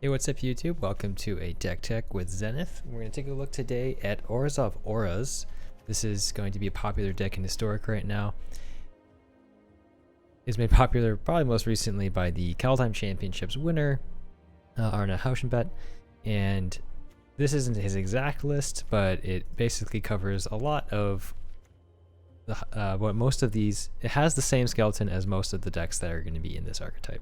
Hey, what's up YouTube? Welcome to a Deck Tech with Zenith. We're going to take a look today at Orzhov Auras. This is going to be a popular deck in Historic right now. It's made popular probably most recently by the Kaldheim Championships winner, Arne Hauschenbett. And this isn't his exact list, but it basically covers a lot of what most of these. It has the same skeleton as most of the decks that are going to be in this archetype.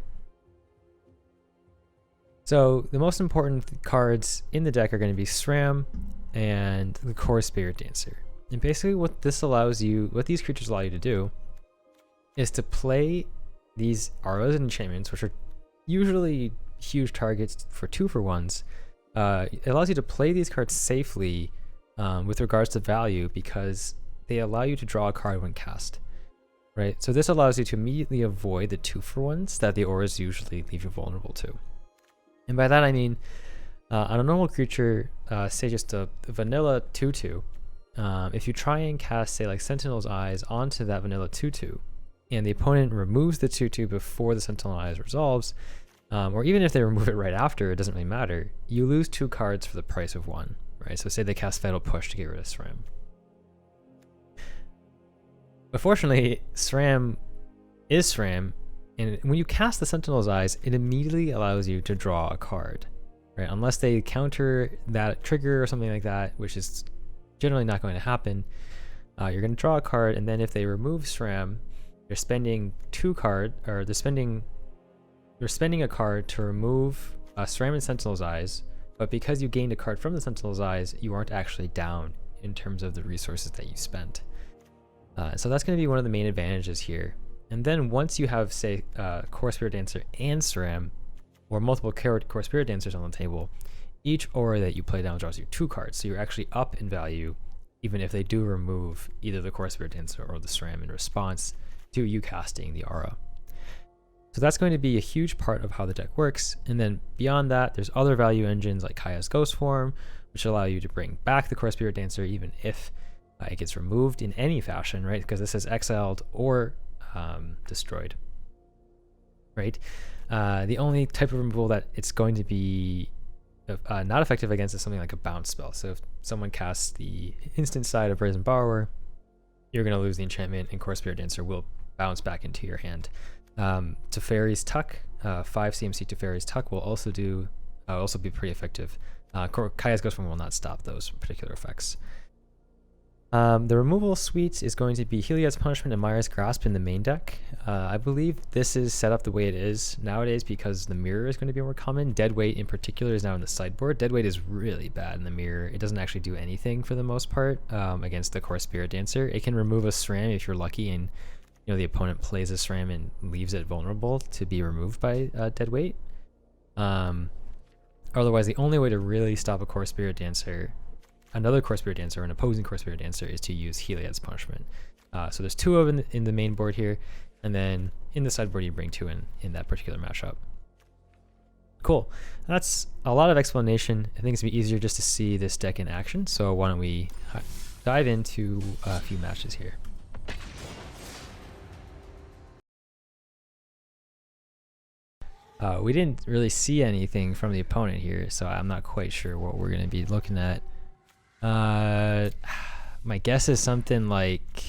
So the most important cards in the deck are going to be Sram and the Kor Spiritdancer. And basically what these creatures allow you to do is to play these auras and enchantments, which are usually huge targets for 2-for-1s. It allows you to play these cards safely with regards to value because they allow you to draw a card when cast. Right? So this allows you to immediately avoid the 2-for-1s that the auras usually leave you vulnerable to. And by that I mean, on a normal creature, say just a vanilla 2/2, if you try and cast, say, like Sentinel's Eyes onto that vanilla 2/2, and the opponent removes the 2/2 before the Sentinel's Eyes resolves, or even if they remove it right after, it doesn't really matter, you lose 2 cards for the price of 1, right? So say they cast Fatal Push to get rid of Sram. But fortunately, Sram is Sram, and when you cast the Sentinel's Eyes, it immediately allows you to draw a card, right? Unless they counter that trigger or something like that, which is generally not going to happen. You're going to draw a card, and then if they remove Sram, they're spending 2 cards, or they're spending a card to remove Sram and Sentinel's Eyes. But because you gained a card from the Sentinel's Eyes, you aren't actually down in terms of the resources that you spent. So that's going to be one of the main advantages here. And then once you have, say, Kor Spiritdancer and Sram, or multiple Kor Spiritdancers on the table, each aura that you play down draws you 2 cards. So you're actually up in value, even if they do remove either the Kor Spiritdancer or the Sram in response to you casting the aura. So that's going to be a huge part of how the deck works. And then beyond that, there's other value engines like Kaya's Ghost Form, which allow you to bring back the Kor Spiritdancer even if it gets removed in any fashion, right? Because this is exiled or destroyed, right? The only type of removal that it's going to be not effective against is something like a bounce spell. So if someone casts the instant side of Brazen Borrower, you're going to lose the enchantment, and Kor Spiritdancer will bounce back into your hand. Teferi's Tuck, 5 CMC Teferi's Tuck will also be pretty effective. Kaya's Ghost Form will not stop those particular effects. The removal suite is going to be Heliod's Punishment and Myra's Grasp in the main deck. I believe this is set up the way it is nowadays because the mirror is going to be more common. Deadweight in particular is now in the sideboard. Deadweight is really bad in the mirror. It doesn't actually do anything for the most part against the Kor Spiritdancer. It can remove a Sram if you're lucky and the opponent plays a Sram and leaves it vulnerable to be removed by Deadweight. Otherwise, the only way to really stop a Kor Spiritdancer, another Kor Spiritdancer, an opposing Kor Spiritdancer, is to use Heliod's Punishment. So there's 2 of them in the main board here, and then in the sideboard you bring 2 in that particular mashup. Cool. That's a lot of explanation. I think it's gonna be easier just to see this deck in action. So why don't we dive into a few matches here. We didn't really see anything from the opponent here, so I'm not quite sure what we're going to be looking at. My guess is something like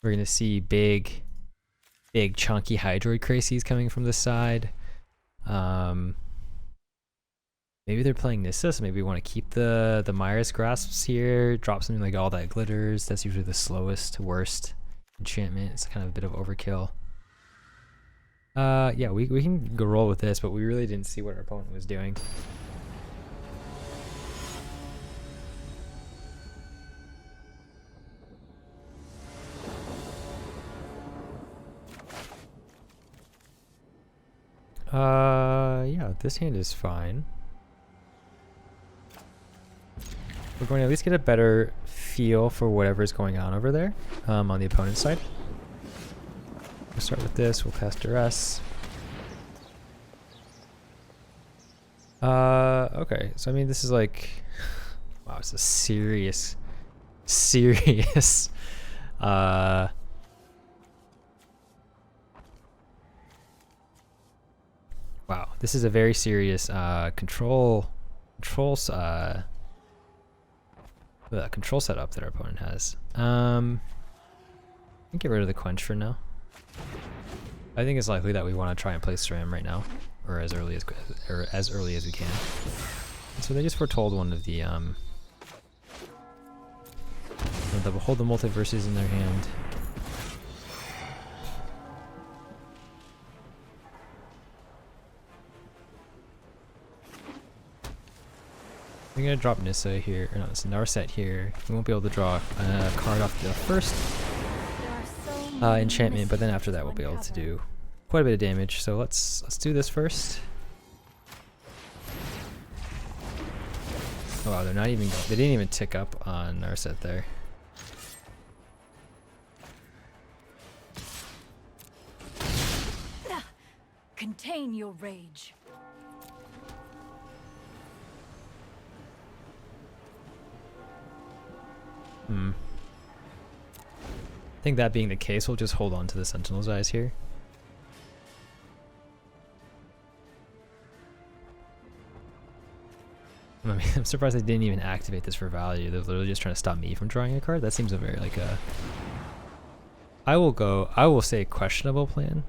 we're going to see big chunky Hydroid Crazies coming from the side. Maybe they're playing Nissa, so maybe we want to keep the Myra's Grasps here, drop something like All That Glitters. That's usually the slowest, worst enchantment. It's kind of a bit of overkill. Yeah, we can go roll with this, but we really didn't see what our opponent was doing. Yeah, this hand is fine. We're going to at least get a better feel for whatever's going on over there, on the opponent's side. We'll start with this, we'll cast Duress. Okay, so I mean this is like, wow, it's a serious Wow, this is a very serious control setup that our opponent has. Get rid of the quench for now. I think it's likely that we want to try and play SRAM right now, or as early as we can. And so they just foretold one of the hold the multiverses in their hand. We're gonna drop Nissa here, or no, it's Narset here. We won't be able to draw a card off the first enchantment, but then after that we'll be able to do quite a bit of damage. So let's do this first. Oh wow, they didn't even tick up on Narset there. Contain your rage. I think that being the case, we'll just hold on to the Sentinel's Eyes here. I mean, I'm surprised they didn't even activate this for value. They're literally just trying to stop me from drawing a card. That seems a very like a... I will say questionable plan.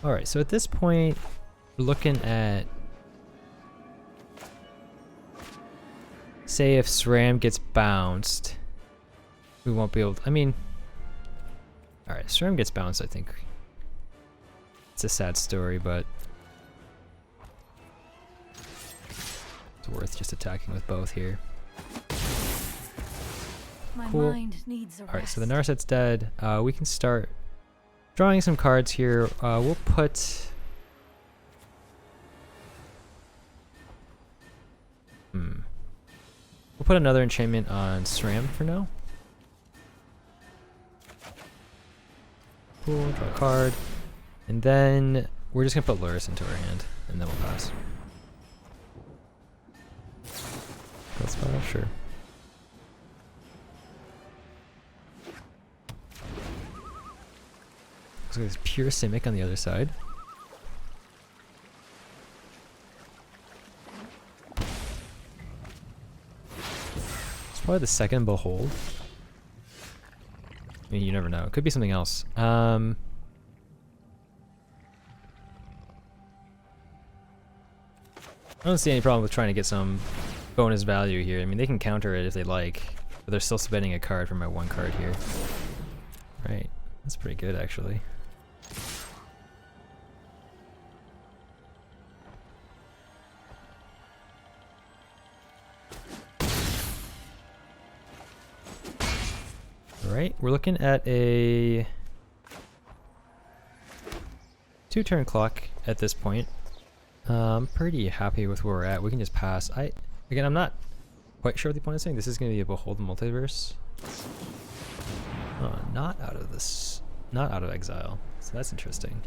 Alright, so at this point, we're looking at... Say if SRAM gets bounced, we won't be able to... I mean... Alright, SRAM gets bounced, I think. It's a sad story, but... It's worth just attacking with both here. Cool. Alright, so the Narset's dead. We can start... drawing some cards here. We'll put... We'll put another enchantment on SRAM for now. Cool, draw a card. And then we're just gonna put Luris into our hand, and then we'll pass. That's fine, sure. Looks like there's pure Simic on the other side. It's probably the second Behold. I mean, you never know. It could be something else. I don't see any problem with trying to get some bonus value here. I mean, they can counter it if they like, but they're still spending a card for my one card here. Right. That's pretty good, actually. Alright, we're looking at a 2-turn clock at this point. I'm pretty happy with where we're at. We can just pass. Again, I'm not quite sure what the opponent's saying. This is going to be a Behold Multiverse. Not out of this. Not out of exile. So that's interesting.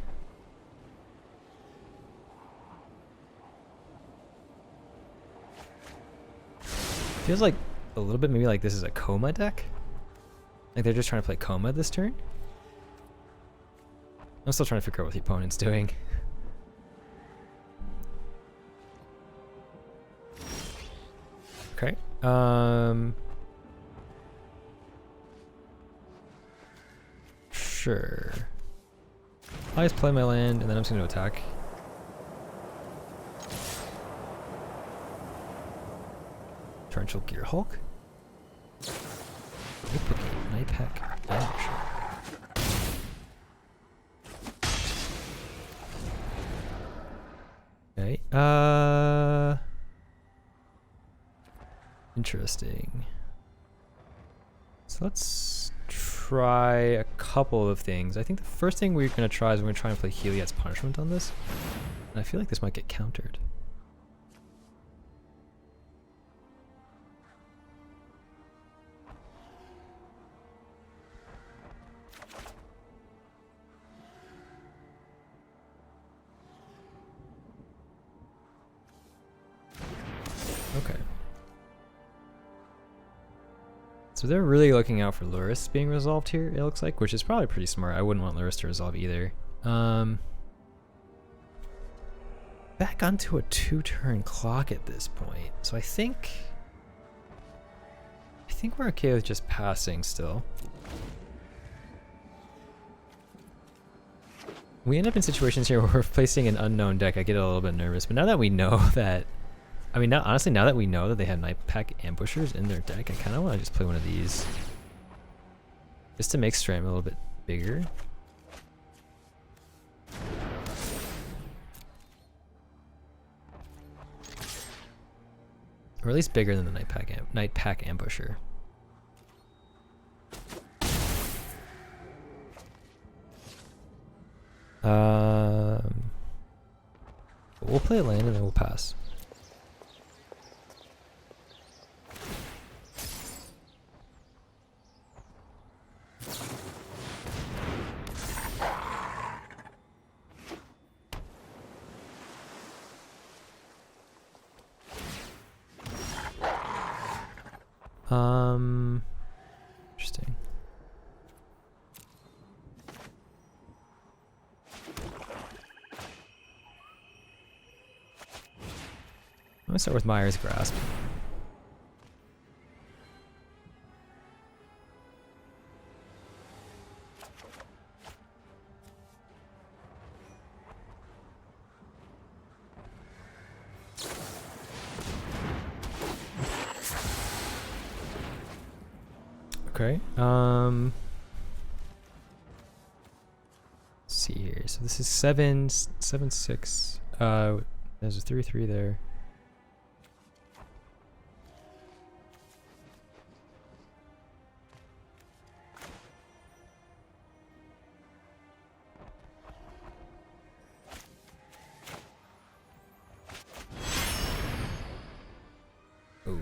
Feels like a little bit maybe like this is a Coma deck. Like they're just trying to play Coma this turn. I'm still trying to figure out what the opponent's doing. Okay. Sure. I just play my land and then I'm just going to attack. Torrential Gear Hulk. Night Pack. Okay. Interesting. So let's try a couple of things. I think the first thing we're going to try is we're going to try and play Heliod's Punishment on this. And I feel like this might get countered. So they're really looking out for Luris being resolved here, it looks like, which is probably pretty smart. I wouldn't want Luris to resolve either. Back onto a 2-turn clock at this point. So I think we're okay with just passing still. We end up in situations here where we're facing an unknown deck. I get a little bit nervous, but now that we know that, I mean, honestly, now that we know that they have Night Pack Ambushers in their deck, I kind of want to just play one of these. Just to make Sram a little bit bigger. Or at least bigger than the Night Pack Ambusher. We'll play a land and then we'll pass. Interesting. I'm gonna start with Myers Grasp. Okay. Let's see here. So this is 7-6. There's a 3-3 there. Ooh.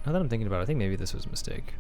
Now that I'm thinking about it, I think maybe this was a mistake.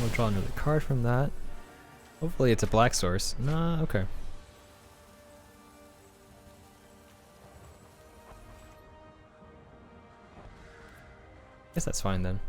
We'll draw another card from that. Hopefully it's a black source. Nah, okay. Guess that's fine then.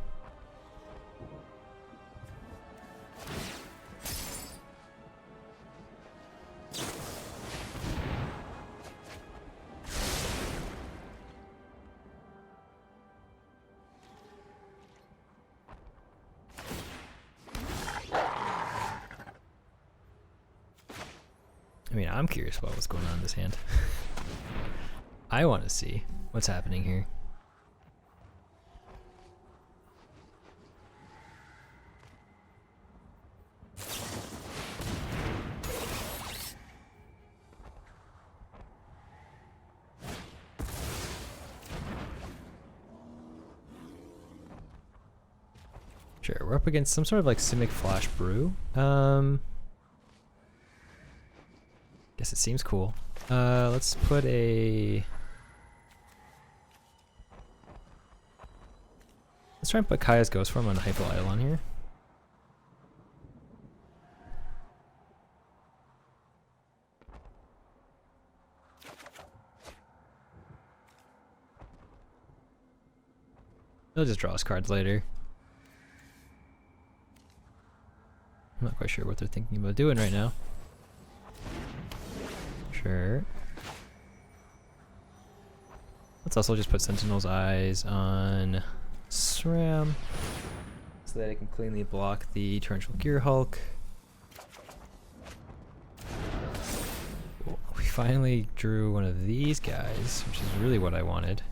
I mean, I'm curious about what's going on in this hand. I want to see what's happening here. Sure, we're up against some sort of like Simic Flash Brew. Guess it seems cool. Let's put a... Let's try and put Kaya's Ghost Form on Hyper Eidolon here. He'll just draw us cards later. I'm not quite sure what they're thinking about doing right now. Sure. Let's also just put Sentinel's Eyes on SRAM so that it can cleanly block the Torrential Gear Hulk. Cool. We finally drew one of these guys, which is really what I wanted.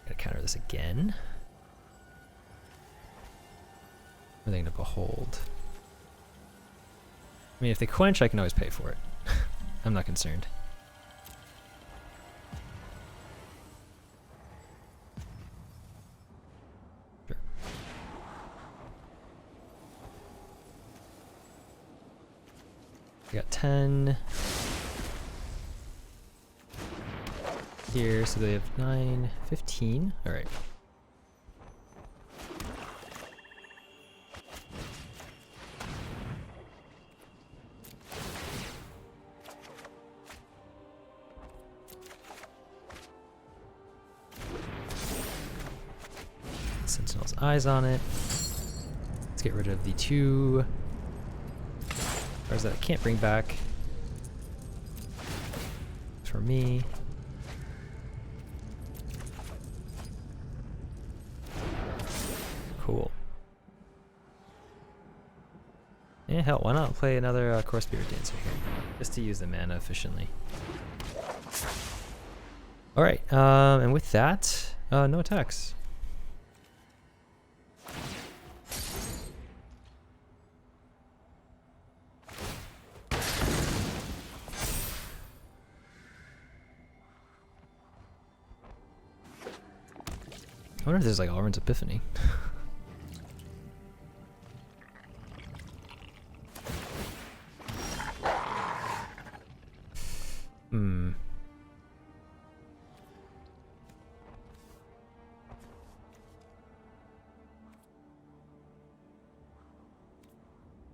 Gotta counter this again. Or are they gonna behold? I mean, if they quench, I can always pay for it. I'm not concerned. Sure. We got 10 here, so they have 9, 15. All right. Sentinel's eyes on it. Let's get rid of the 2 cards that I can't bring back. For me. Cool. Yeah, hell, why not play another Kor Spiritdancer here? Just to use the mana efficiently. Alright, and with that, no attacks. I wonder if there's like Alrund's Epiphany.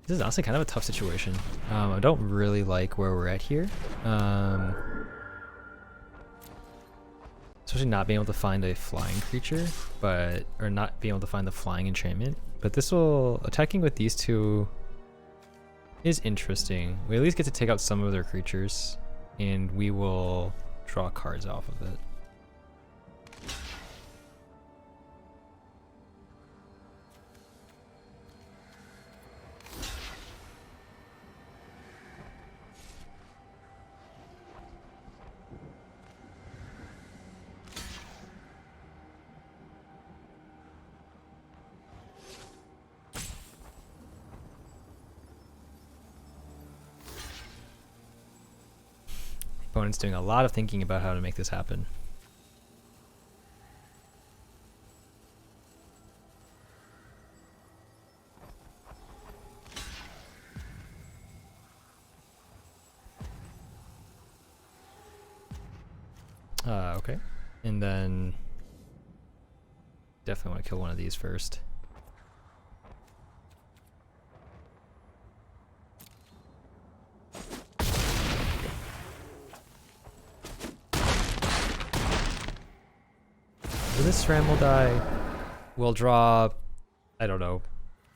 This is honestly kind of a tough situation. I don't really like where we're at here. Especially not being able to find a flying creature, or not being able to find the flying enchantment. But this will, attacking with these 2 is interesting. We at least get to take out some of their creatures, and we will draw cards off of it. Opponent's doing a lot of thinking about how to make this happen. Okay. And then definitely want to kill one of these first. So this Sram will die. We'll draw, I don't know,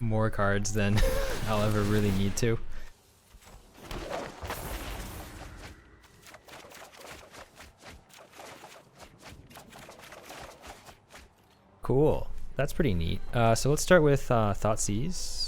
more cards than I'll ever really need to. Cool. That's pretty neat. So let's start with Thoughtseize.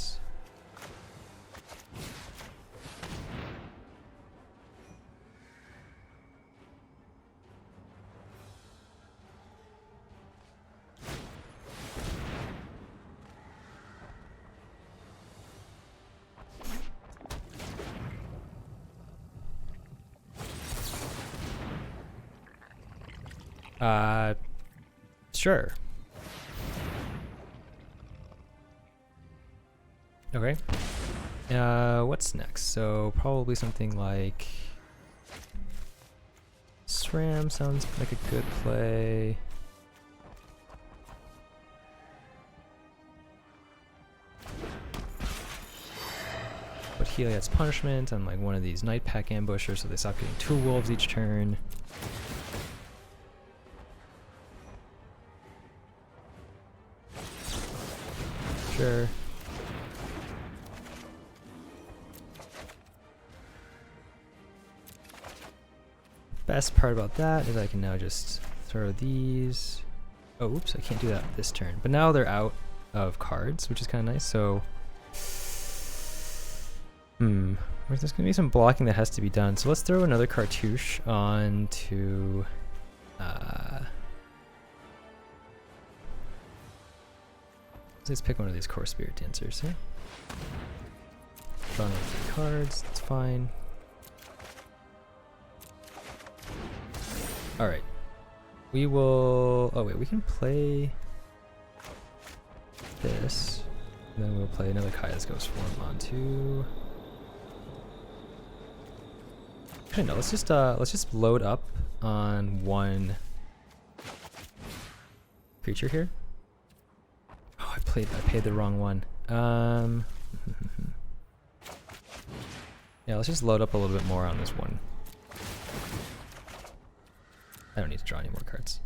Sure. Okay. What's next? So probably something like Sram sounds like a good play. But Heliod's Punishment on like one of these Night Pack ambushers, so they stop getting 2 wolves each turn. Sure. Best part about that is I can now just throw these. Oh, oops, I can't do that this turn. But now they're out of cards, which is kind of nice. So, there's gonna be some blocking that has to be done. So let's throw another cartouche onto. Let's pick one of these Kor Spiritdancers here. Draw another 3 cards, that's fine. Alright. We will... Oh wait, we can play this. And then we'll play another Kaya's Ghost form onto... Actually no, let's just load up on one creature here. Oh, I paid the wrong one. Yeah, let's just load up a little bit more on this one. I don't need to draw any more cards.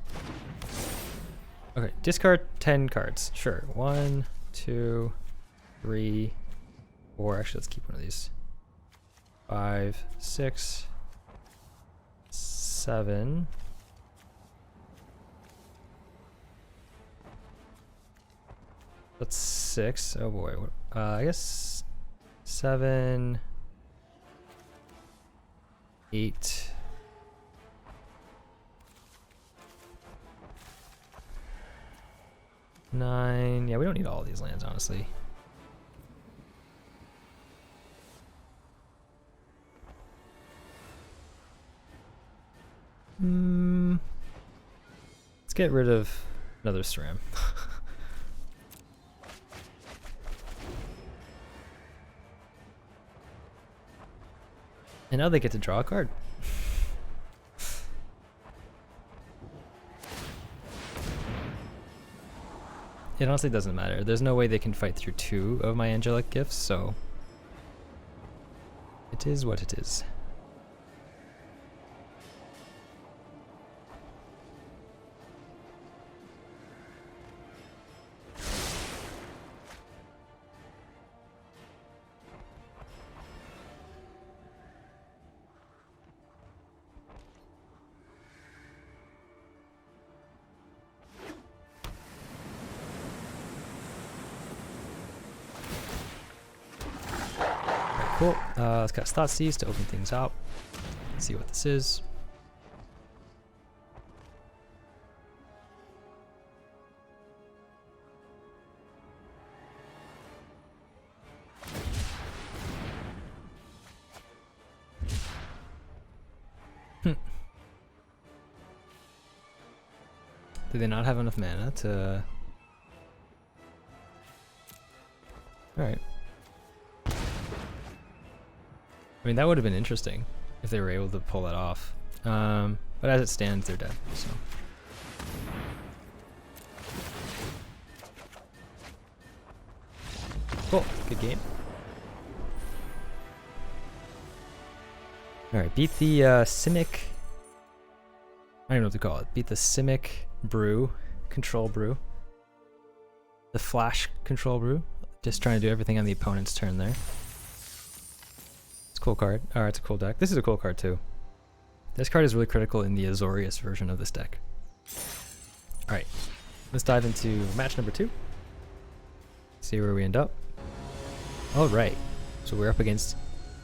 Okay, discard 10 cards. Sure. 1, 2, 3, 4. Actually, let's keep one of these. 5, 6, 7. That's 6. Oh boy. I guess 7, 8. 9. Yeah, we don't need all of these lands, honestly. Let's get rid of another Sram. And now they get to draw a card. It honestly doesn't matter. There's no way they can fight through 2 of my angelic gifts, so it is what it is. Cool. Let's cast Thoughtseize to open things up. Let's see what this is. Do they not have enough mana to... Alright. I mean, that would have been interesting if they were able to pull that off. But as it stands, they're dead, so. Cool, good game. Alright, beat the Simic... I don't know what to call it. Beat the Simic Brew, Control Brew. The Flash Control Brew. Just trying to do everything on the opponent's turn there. Cool card. Alright, it's a cool deck. This is a cool card too. This card is really critical in the Azorius version of this deck. Alright, let's dive into match number 2. See where we end up. Alright, so we're up against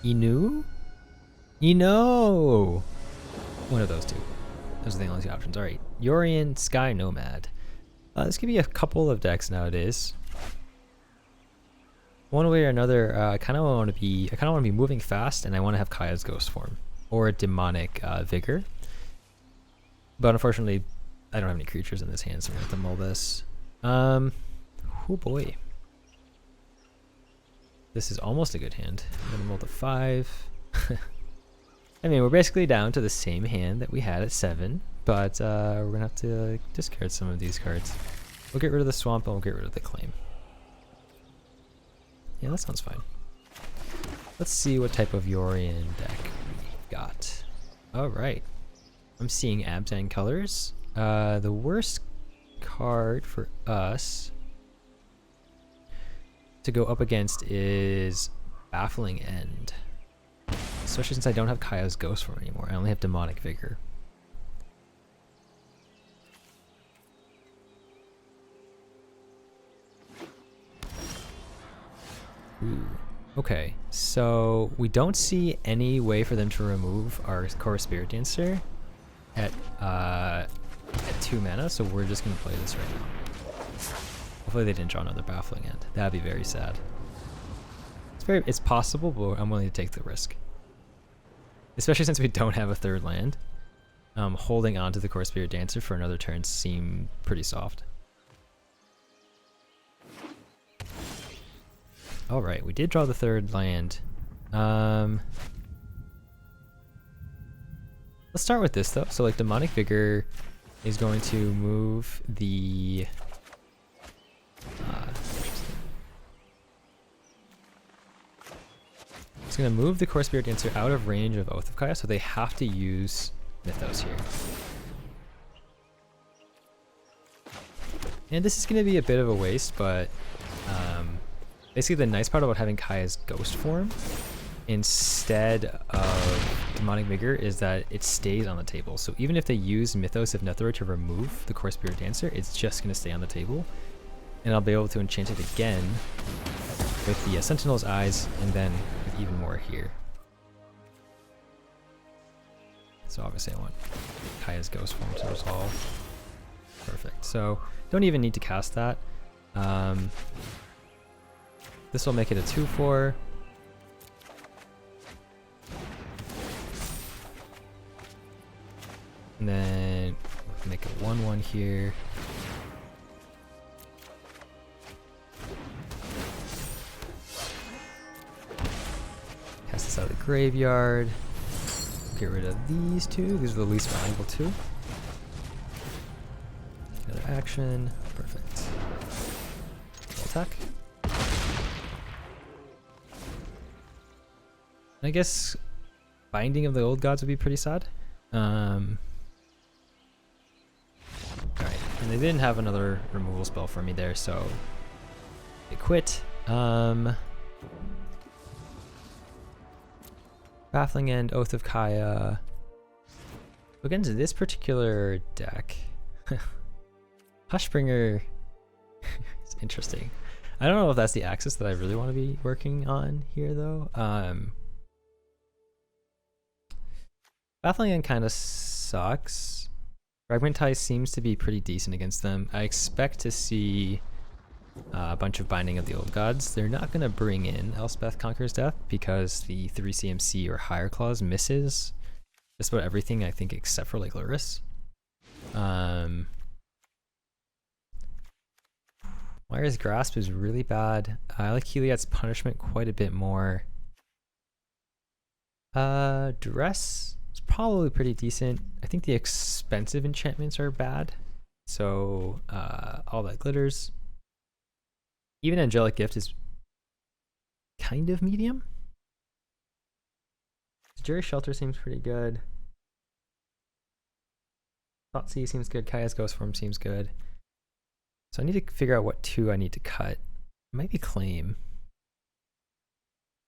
Inu? Ino! One of those two. Those are the only 2 options. Alright, Yorion Sky Nomad. This could be a couple of decks nowadays. One way or another, I kind of want to be moving fast, and I want to have Kaya's Ghost form or Demonic Vigor. But unfortunately, I don't have any creatures in this hand, so I'm gonna have to mull this. Oh boy, this is almost a good hand. I'm gonna mull the 5. I mean, we're basically down to the same hand that we had at 7, but we're gonna have to discard some of these cards. We'll get rid of the swamp and we'll get rid of the claim. Yeah, that sounds fine. Let's see what type of Yorion deck we got. Alright. I'm seeing Abzan colors. The worst card for us to go up against is Baffling End. Especially since I don't have Kaya's Ghost form anymore. I only have Demonic Vigor. Ooh. Okay, so we don't see any way for them to remove our Kor Spiritdancer at 2 mana, so we're just gonna play this right now. Hopefully they didn't draw another Baffling End. That'd be very sad. It's possible, but I'm willing to take the risk. Especially since we don't have a third land. Holding on to the Kor Spiritdancer for another turn seemed pretty soft. Alright, we did draw the third land. Let's start with this though. So like Demonic Vigor is going to move the it's going to move the Kor Spiritdancer out of range of Oath of Kaya, so they have to use Mythos here. And this is going to be a bit of a waste, but basically the nice part about having Kaya's ghost form instead of Demonic Vigor is that it stays on the table. So even if they use Mythos of Netherite to remove the Kor Spiritdancer, it's just going to stay on the table. And I'll be able to enchant it again with the Sentinel's Eyes and then with even more here. So obviously I want Kaya's ghost form to resolve. Perfect. So don't even need to cast that. This will make it a 2/4. And then we'll make a 1/1 here. Cast this out of the graveyard. Get rid of these two. These are the least valuable two. Another action. Perfect. Attack. I guess Binding of the Old Gods would be pretty sad. Alright, and they didn't have another removal spell for me there, so they quit. Baffling End, Oath of Kaya. Against this particular deck, Hushbringer is interesting. I don't know if that's the axis that I really want to be working on here, though. Baffling End kind of sucks. Fragmentize seems to be pretty decent against them. I expect to see a bunch of Binding of the Old Gods. They're not going to bring in Elspeth Conquers Death because the 3 CMC or higher clause misses just about everything, I think, except for like Luris. Myra's Grasp is really bad. I like Heliod's Punishment quite a bit more. Duress is probably pretty decent. I think the expensive enchantments are bad. So all that glitters. Even Angelic Gift is kind of medium. Jury Shelter seems pretty good. Thoughtseize seems good. Kaya's Ghost Form seems good. So I need to figure out what two I need to cut. It might be Claim.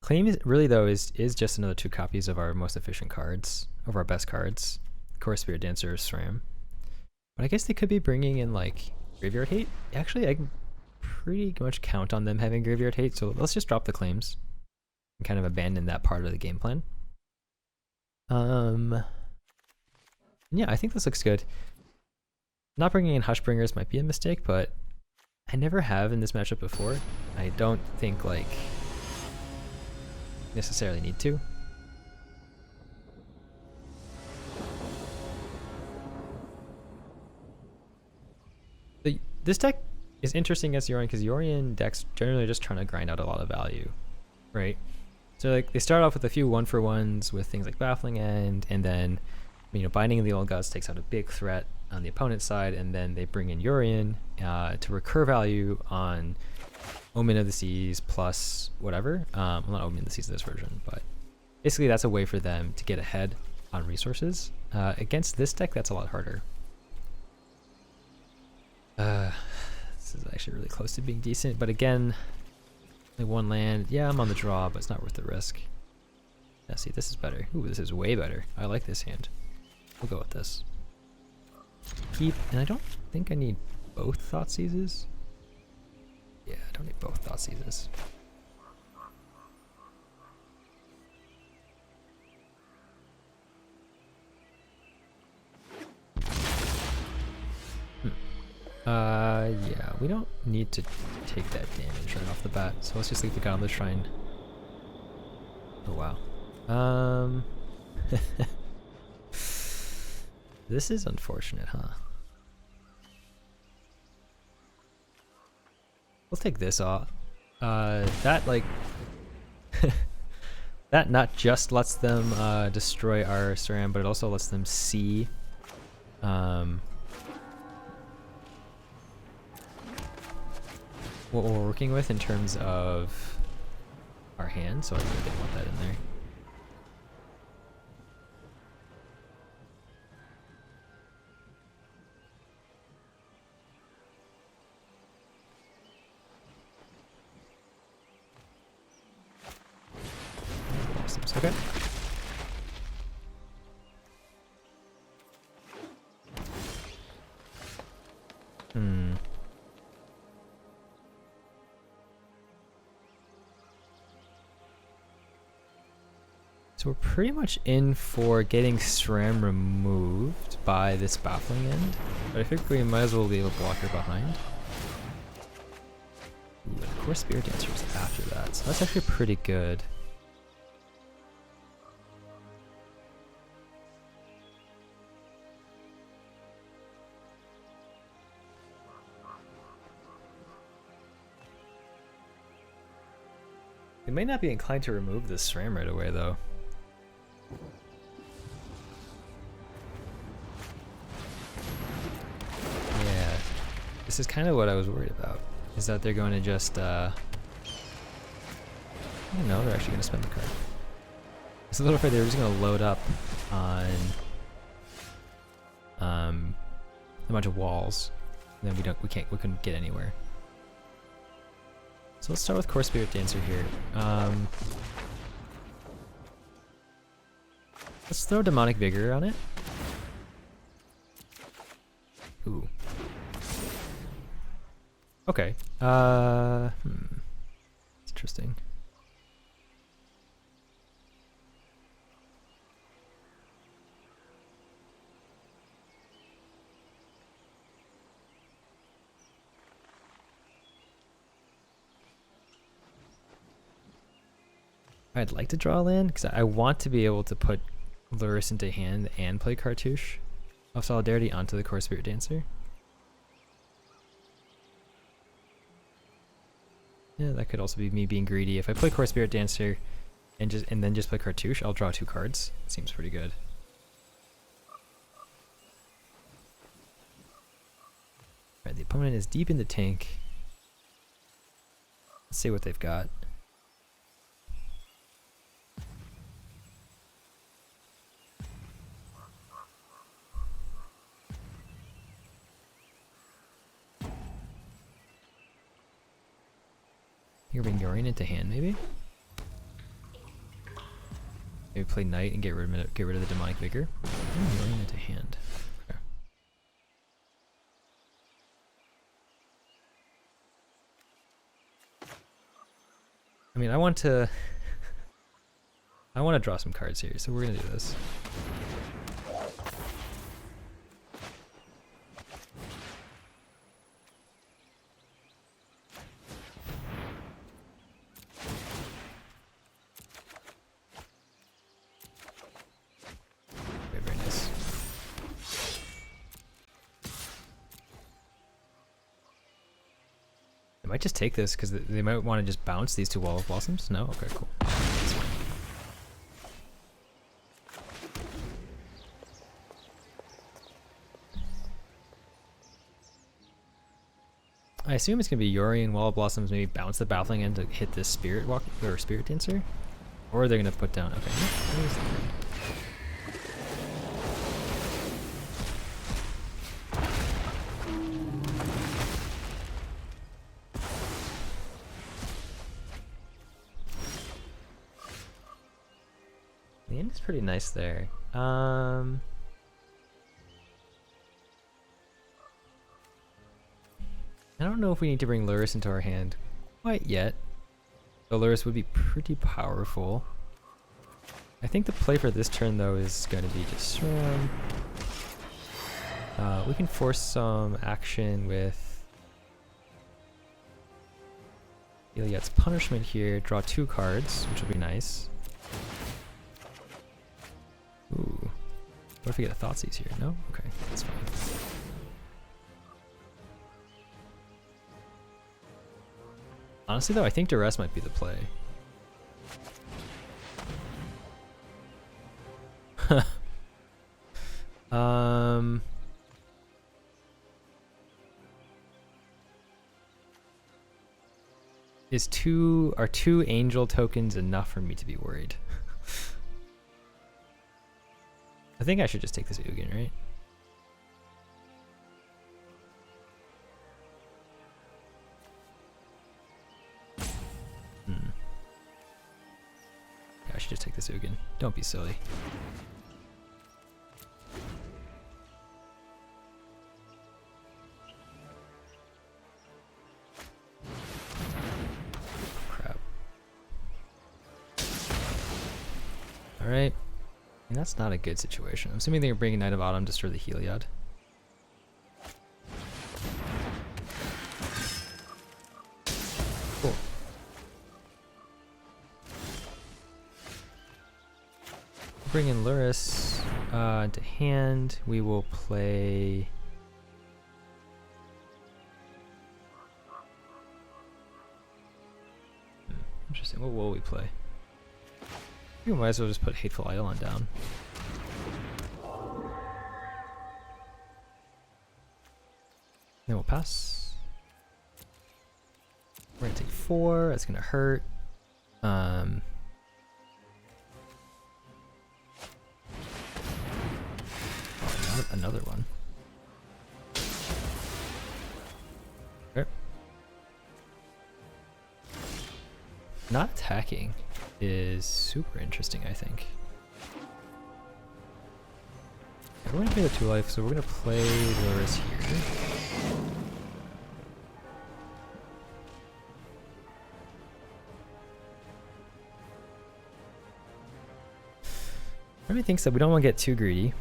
Claim is really though is just another 2 copies of our most efficient cards, of our best cards, Kor Spiritdancer or Sram. But I guess they could be bringing in like Graveyard Hate. Actually, I can pretty much count on them having Graveyard Hate, so let's just drop the claims and kind of abandon that part of the game plan. Yeah, I think this looks good. Not bringing in Hushbringers might be a mistake, but I never have in this matchup before. I don't think like necessarily need to. This deck is interesting as Yorion because Yorion decks generally just trying to grind out a lot of value, right? So like they start off with a few 1-for-1s with things like Baffling End, and then Binding of the Old Gods takes out a big threat on the opponent's side, and then they bring in Yorion to recur value on Omen of the Seas plus whatever. Well, not Omen of the Seas in this version, but basically that's a way for them to get ahead on resources. Against this deck, that's a lot harder. This is actually really close to being decent, but again, like 1 land. Yeah, I'm on the draw, but it's not worth the risk. Yeah, see, this is better. Ooh, this is way better. I like this hand. We'll go with this. Keep, and I don't think I need both Thoughtseizes. Yeah, I don't need both Thoughtseizes. Yeah, we don't need to take that damage right off the bat, so let's just leave the guy on the shrine. Oh wow. This is unfortunate, huh? We'll take this off. That like that not just lets them destroy our Sram, but it also lets them see what we're working with in terms of our hand, so I really didn't want that in there. Okay. So we're pretty much in for getting Sram removed by this baffling end, but I think we might as well be able to block her behind. Ooh, and of course Spiritdancer is after that, so that's actually pretty good. We may not be inclined to remove this Sram right away though. Yeah, this is kind of what I was worried about, is that they're going to just, I don't know, they're actually going to spend the card. I was a little afraid they were just going to load up on a bunch of walls, and then we couldn't get anywhere. So let's start with Kor Spiritdancer here. Let's throw Demonic Vigor on it. Ooh. Okay. It's interesting. I'd like to draw a land because I want to be able to put Lurrus into hand and play Cartouche of Solidarity onto the Kor Spiritdancer. Yeah, that could also be me being greedy. If I play Kor Spiritdancer and then just play Cartouche, I'll draw 2 cards. Seems pretty good. Alright, the opponent is deep in the tank. Let's see what they've got. You're bring Yorion into hand, maybe? Maybe play Knight and get rid of the Demonic Vigor. Yorion into hand. Okay. I mean, I want to draw some cards here, so we're gonna do this. Might just take this because they might want to just bounce these 2 Wall of Blossoms. No? Okay, cool. I assume it's gonna be Yorion, Wall of Blossoms, maybe bounce the Baffling End to hit this Spiritdancer, or they're gonna put down. Okay. The end is pretty nice there. I don't know if we need to bring Lurrus into our hand quite yet. The Lurrus would be pretty powerful. I think the play for this turn though is going to be just Sram. We can force some action with Iliad's Punishment here, draw 2 cards, which will be nice. Ooh. What if we get a Thoughtseize here? No? Okay, that's fine. Honestly though, I think Duress might be the play. Are 2 angel tokens enough for me to be worried? I think I should just take this Ugin, right? Yeah, I should just take this Ugin. Don't be silly. Crap. Alright. And that's not a good situation. I'm assuming they're bringing Knight of Autumn to destroy the Heliod. Cool. Bring in Luris to hand. We will play. Interesting. What will we play? We might as well just put Hateful Eidolon down. Then we'll pass. We're gonna take 4. That's gonna hurt. Oh, another one. Okay. Not attacking is super interesting, I think. We're going to play the 2 life, so we're going to play Luris here. Remy thinks that we don't want to get too greedy,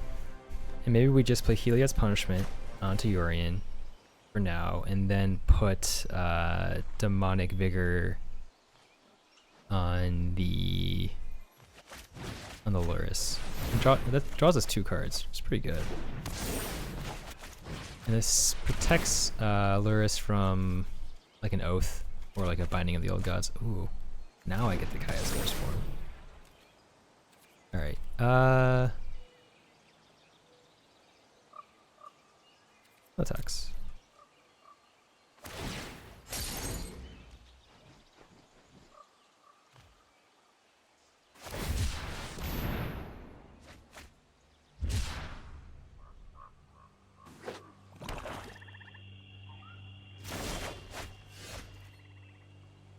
and maybe we just play Heliod's Punishment onto Yorion for now, and then put Demonic Vigor on the Luris. That draws us 2 cards. It's pretty good. And this protects Luris from like an Oath or like a Binding of the Old Gods. Ooh, now I get the Kaya's Curse form. All right. Attacks.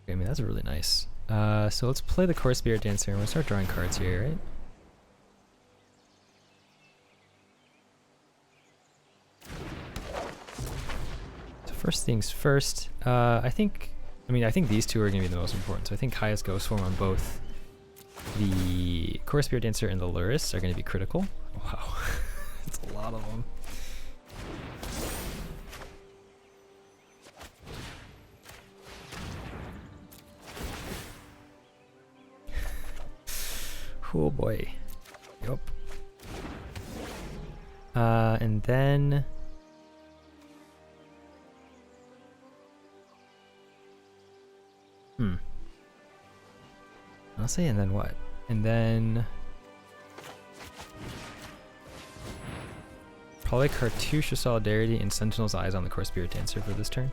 I mean, that's really nice. So let's play the Kor Spiritdancer and we'll start drawing cards here, right? So first things first, I think these 2 are going to be the most important. So I think Kaya's Ghost form on both the Kor Spiritdancer and the Luris are going to be critical. Wow, that's a lot of them. Oh boy. Yup. And then I'll say and then what? And then probably Cartouche of Solidarity and Sentinel's Eyes on the Kor Spiritdancer for this turn.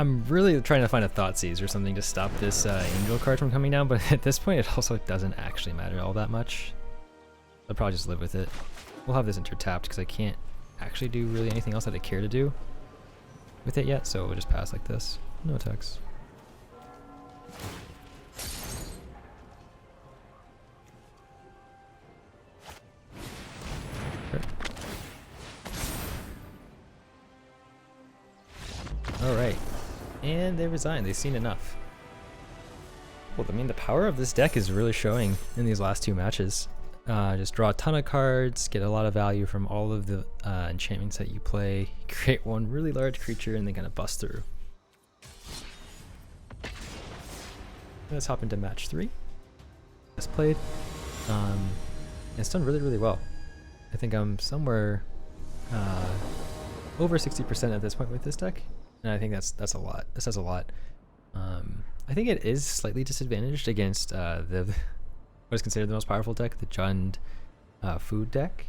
I'm really trying to find a Thoughtseize or something to stop this Angel card from coming down, but at this point it also doesn't actually matter all that much. I'll probably just live with it. We'll have this intertapped because I can't actually do really anything else that I care to do with it yet, so we'll just pass like this. No attacks. And they resign. They've seen enough. Well, I mean, the power of this deck is really showing in these last 2 matches. Just draw a ton of cards, get a lot of value from all of the enchantments that you play, create one really large creature, and then kind of bust through. Let's hop into match 3. It's played. It's done really, really well. I think I'm somewhere over 60% at this point with this deck, and I think that's a lot. This says a lot. I think it is slightly disadvantaged against what is considered the most powerful deck, the Jund food deck.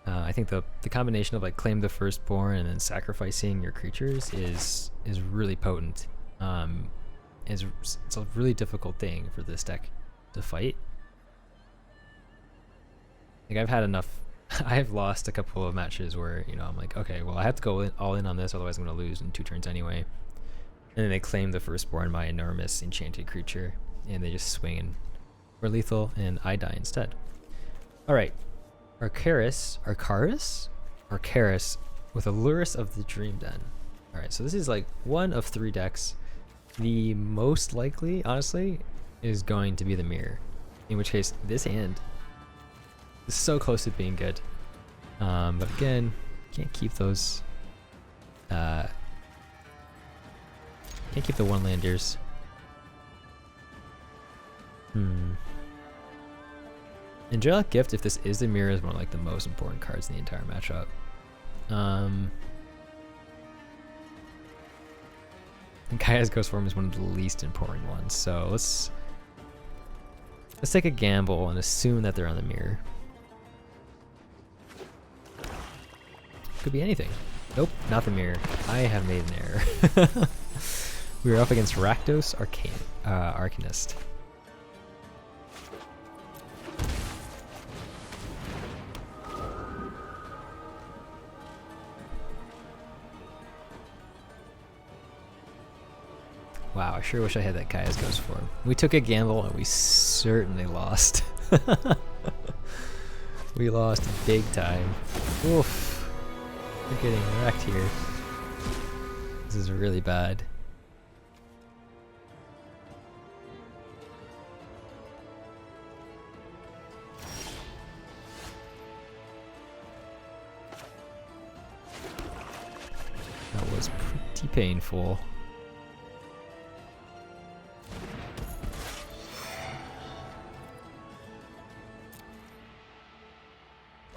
I think the combination of like claim the firstborn and then sacrificing your creatures is really potent. It's a really difficult thing for this deck to fight. Like I've had enough. I have lost a couple of matches where, you know, I'm like, okay, well I have to go all in on this, otherwise I'm gonna lose in 2 turns anyway. And then they claim the firstborn, my enormous enchanted creature, and they just swing for lethal, and I die instead. All right, Arcaris with Allurus of the Dream Den. All right, so this is like one of 3 decks. The most likely, honestly, is going to be the Mirror, in which case this hand is so close to being good. But again, can't keep those. Can't keep the 1-landers. Angelic Gift, if this is the Mirror, is one of like the most important cards in the entire matchup. And Kaya's Ghost Form is one of the least important ones, so let's take a gamble and assume that they're on the Mirror. Could be anything. Nope, not the Mirror. I have made an error. We were up against Rakdos Arcanist. Wow, I sure wish I had that Kaya's Ghost Form. We took a gamble and we certainly lost. We lost big time. Oof. We're getting wrecked here. This is really bad. That was pretty painful.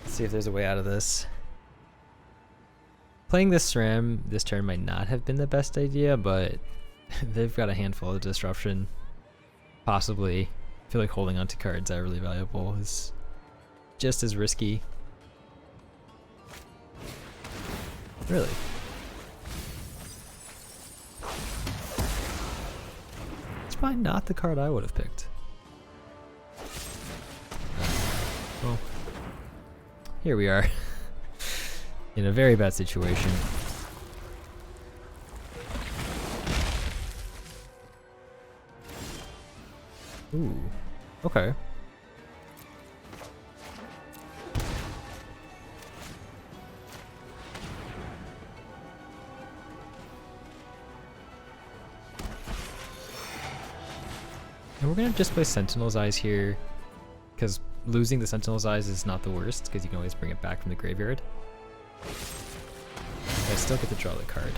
Let's see if there's a way out of this. Playing this Sram this turn might not have been the best idea, but they've got a handful of disruption. Possibly. I feel like holding onto cards that are really valuable is just as risky. Really? It's probably not the card I would have picked. Well, here we are. In a very bad situation. Ooh, okay. And we're gonna just play Sentinel's Eyes here, because losing the Sentinel's Eyes is not the worst, because you can always bring it back from the graveyard. I still get to draw the card,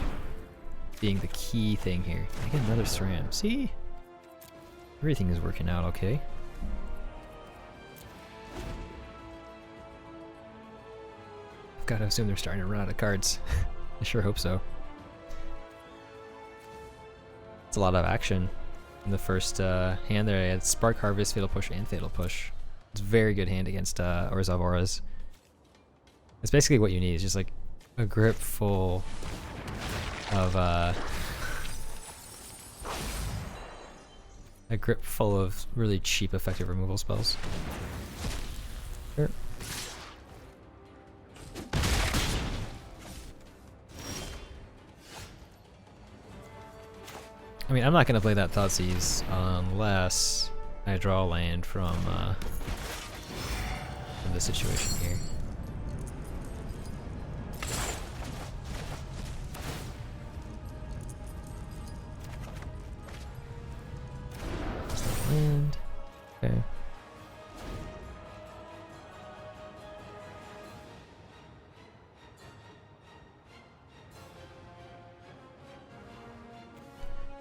being the key thing here. I get another Sram. See? Everything is working out okay. I've got to assume they're starting to run out of cards. I sure hope so. It's a lot of action. In the first hand there, I had Spark Harvest, Fatal Push, and Fatal Push. It's a very good hand against Orzhov Auras. It's basically what you need. It's just like a grip full of really cheap effective removal spells. Sure. I mean, I'm not gonna play that Thoughtseize unless I draw a land from this situation here. land. Okay.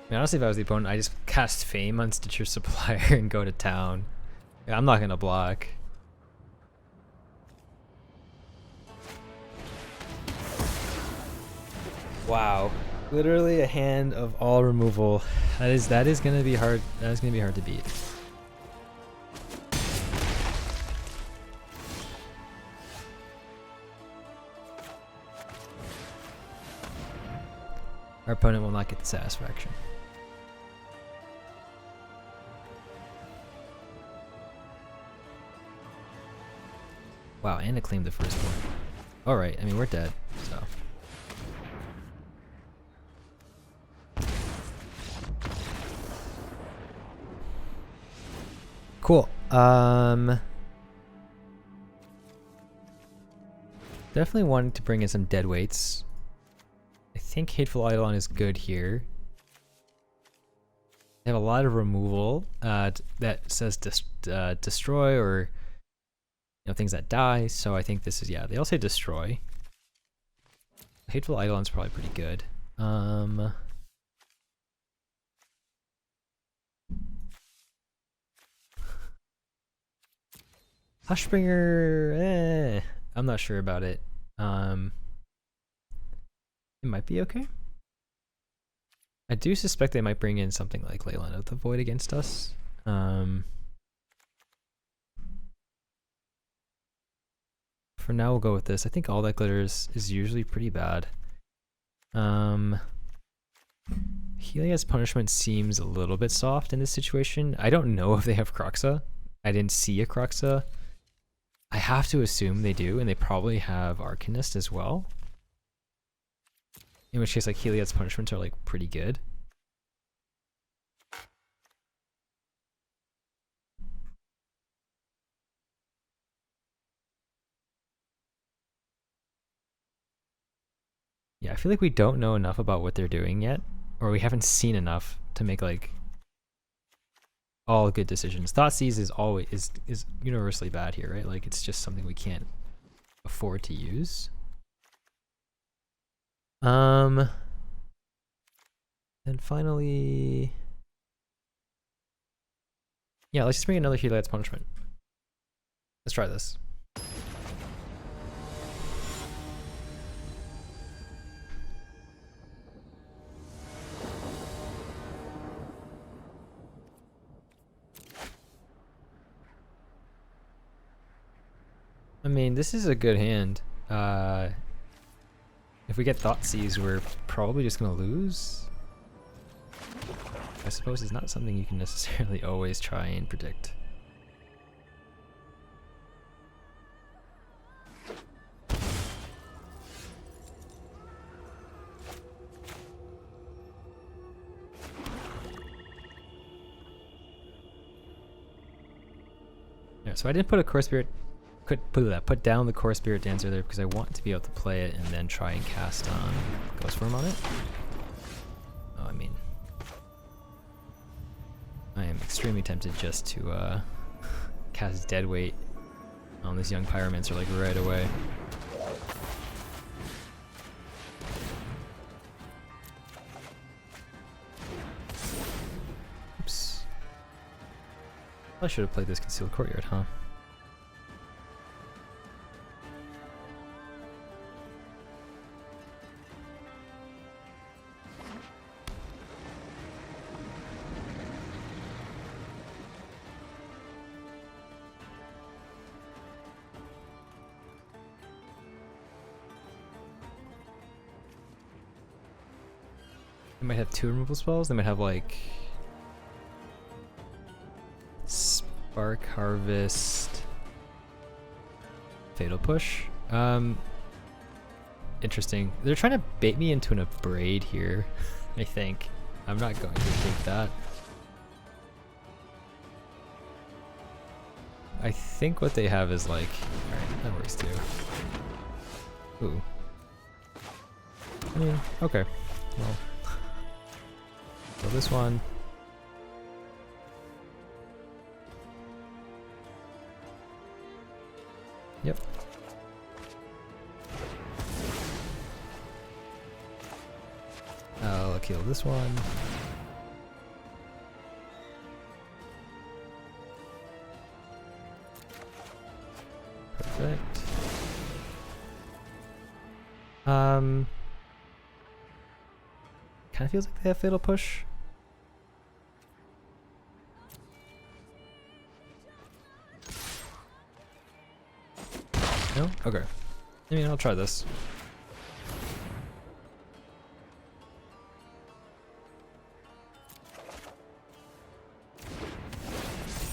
I mean, honestly, if I was the opponent, I just cast Fame on Stitcher Supplier and go to town. Yeah, I'm not gonna block. Wow, literally a hand of all removal. That is gonna be hard. That is gonna be hard to beat. Our opponent will not get the satisfaction. Wow, and it claimed the first one. Alright, I mean, we're dead, so. Cool. Definitely wanting to bring in some dead weights. I think Hateful Eidolon is good here. They have a lot of removal that says destroy or things that die, so I think this is, yeah, they all say destroy. Hateful Eidolon's probably pretty good. Hushbringer, I'm not sure about it. It might be okay. I do suspect they might bring in something like Leyline of the Void against us. For now, we'll go with this. I think all that glitters is usually pretty bad. Helia's Punishment seems a little bit soft in this situation. I don't know if they have Kroxa. I didn't see a Kroxa. I have to assume they do, and they probably have Arcanist as well. In which case, like, Heliod's punishments are like pretty good. Yeah, I feel like we don't know enough about what they're doing yet, or we haven't seen enough to make like all good decisions. Thoughtseize is always is universally bad here, right? Like, it's just something we can't afford to use. And finally, yeah, let's just bring another Heliod's punishment. Let's try this. I mean, this is a good hand. If we get Thoughtseize, we're probably just gonna lose. I suppose it's not something you can necessarily always try and predict. Yeah, so I didn't put a Kor Spirit. Put down the Kor Spiritdancer there because I want to be able to play it and then try and cast Ghost Form on it. Oh, I mean, I am extremely tempted just to cast Deadweight on this young Pyromancer like right away. Oops. I should have played this Concealed Courtyard, huh? They might have 2 removal spells. They might have like Spark Harvest, Fatal Push. Interesting. They're trying to bait me into an Abrade here, I think. I'm not going to take that. I think what they have is like, alright, that works too. Ooh. I mean, okay. Well. So this one. Yep. I'll kill this one. Perfect. Kind of feels like they have Fatal Push. No? Okay. I mean, I'll try this.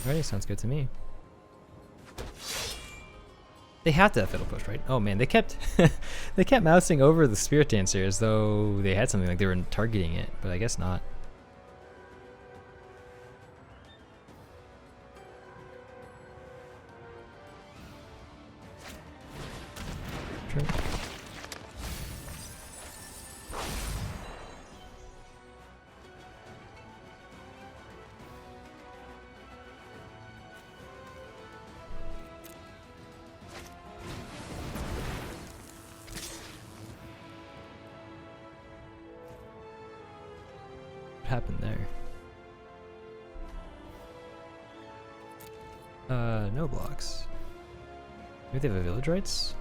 Alrighty, sounds good to me. They have to have Fatal Push, right? Oh man, they kept they kept mousing over the Spirit Dancer as though they had something, like they were targeting it, but I guess not. Sure. What happened there? No blocks. Maybe they have a village rights?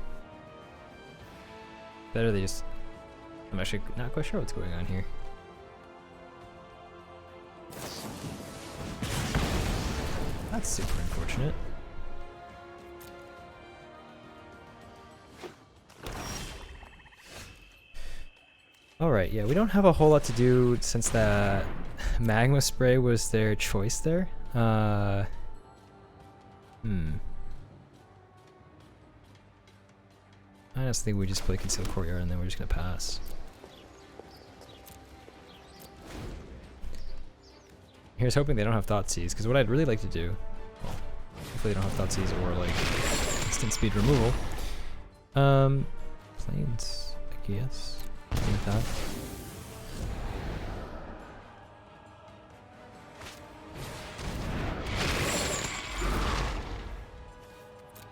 Better they just... I'm actually not quite sure what's going on here. That's super unfortunate. Alright, yeah, we don't have a whole lot to do since that magma spray was their choice there. I honestly think we just play Concealed Courtyard and then we're just gonna pass. Here's hoping they don't have Thoughtseize, because what I'd really like to do, well, hopefully they don't have Thoughtseize or like instant speed removal. Planes, I guess. Something like that.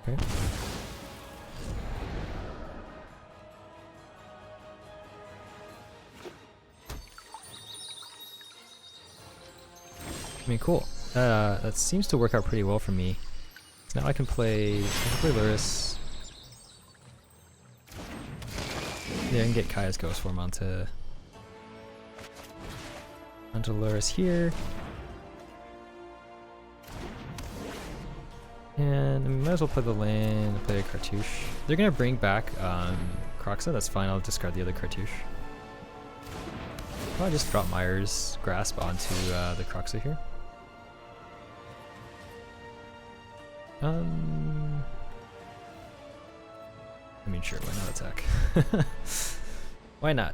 Okay. I mean, cool. That seems to work out pretty well for me. So now I can play Luris. Yeah, I can get Kaya's Ghost Form onto Luris here. And I might as well play the land, play a Cartouche. They're gonna bring back Kroxa, that's fine, I'll discard the other Cartouche. I'll just drop Myers Grasp onto the Kroxa here. I mean, sure, why not attack? Why not?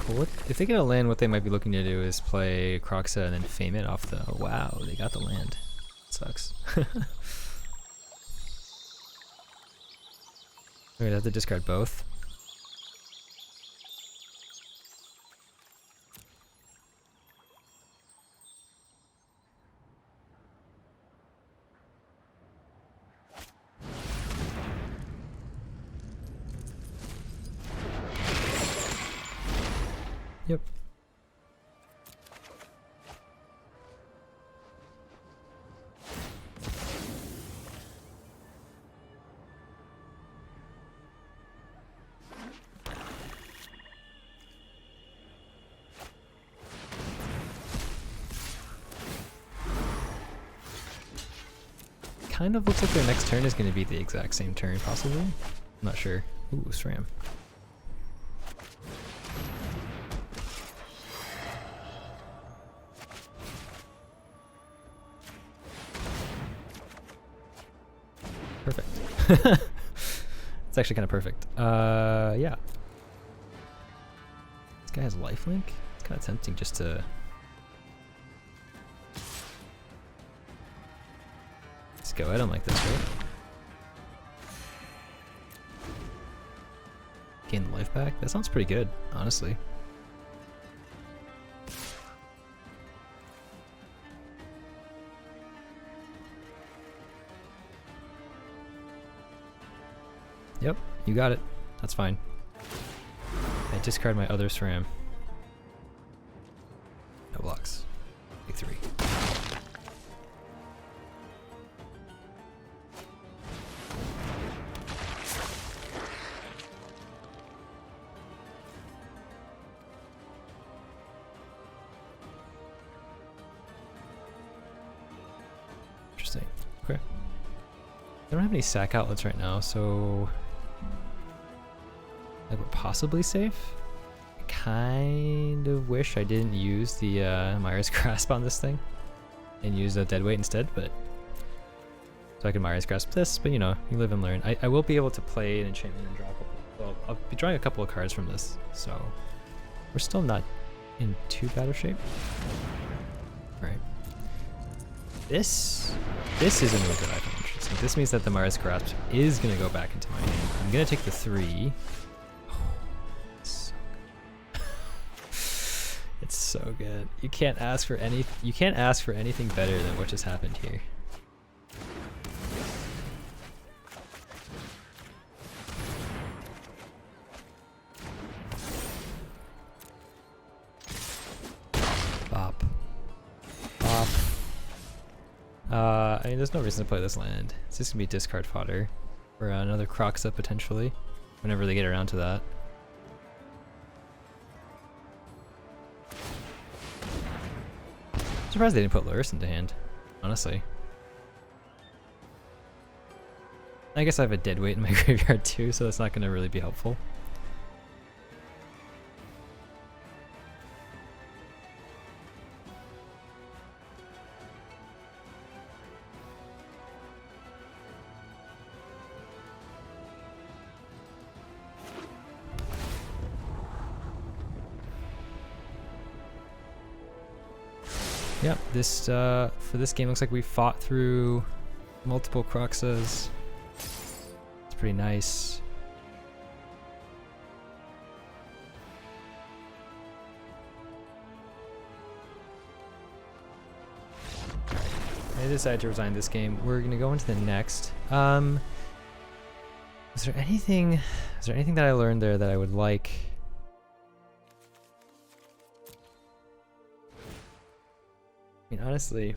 Cool. If they get a land, what they might be looking to do is play Kroxa and then fame it off the... Oh, wow, they got the land. Sucks. We'd have to discard both. Yep. Kind of looks like their next turn is going to be the exact same turn, possibly. I'm not sure. Ooh, Sram. Perfect. It's actually kind of perfect. Yeah. This guy has lifelink. It's kind of tempting just to go at him like this, right? Gain the life back? That sounds pretty good, honestly. Yep, you got it. That's fine. I discard my other SRAM. No blocks. Big 3. Interesting. Okay. I don't have any sack outlets right now, so like we're possibly safe. I kind of wish I didn't use the Myra's Grasp on this thing and use a Deadweight instead, but so I can Myra's Grasp this, but you know, you live and learn. I will be able to play an enchantment and draw a couple. Well, I'll be drawing a couple of cards from this, so we're still not in too bad of shape. All right. This is a move that I find interesting. This means that the Myra's Grasp is going to go back into my hand. I'm going to take the 3. It's so good. You can't ask for anything better than what just happened here. Bop. Bop. I mean, there's no reason to play this land. It's just gonna be discard fodder for another Croxa potentially, whenever they get around to that. I'm surprised they didn't put Lurrus into hand, honestly. I guess I have a Deadweight in my graveyard too, so that's not going to really be helpful. Yep, this for this game looks like we fought through multiple Croxas. It's pretty nice. I decided to resign this game. We're gonna go into the next. Is there anything that I learned there that I would like? I mean, honestly,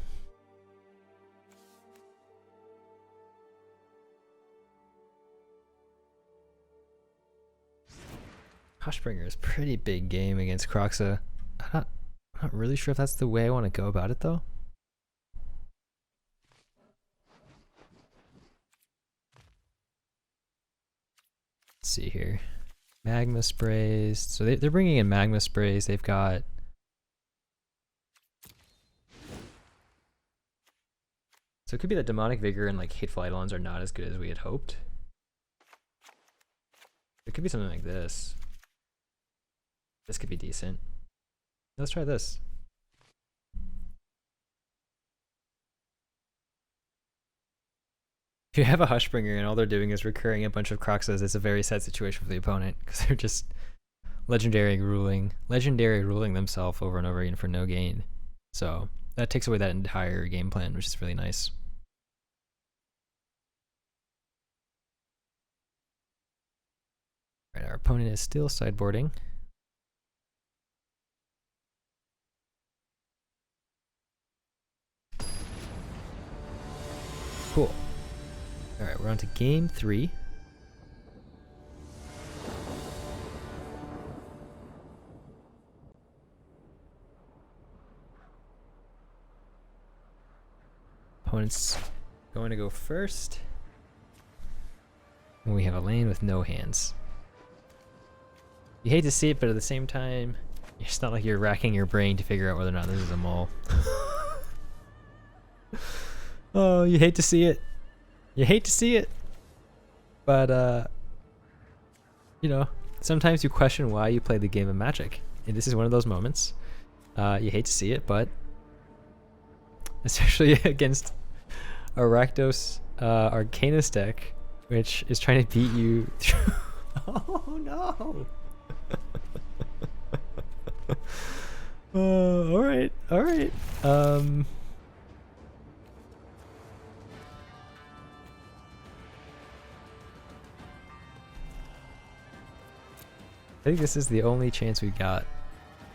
Hushbringer is a pretty big game against Croxa. I'm not really sure if that's the way I want to go about it though. Let's see here. Magma sprays. So they're bringing in magma sprays. They've got so it could be that Demonic Vigor and like Hateful Eidolons are not as good as we had hoped. It could be something like this. This could be decent. Let's try this. If you have a Hushbringer and all they're doing is recurring a bunch of Croxas, it's a very sad situation for the opponent because they're just legendary ruling themselves over and over again for no gain. So that takes away that entire game plan, which is really nice. Right, our opponent is still sideboarding. Cool. Alright, we're on to game 3. Opponent's going to go first. And we have a lane with no hands. You hate to see it, but at the same time, it's not like you're racking your brain to figure out whether or not this is a mole. Oh, you hate to see it. You hate to see it. But, you know, sometimes you question why you play the game of Magic. And this is one of those moments. You hate to see it, but especially against a Rakdos Arcanist deck, which is trying to beat you through. Oh no! Alright, alright. I think this is the only chance we got,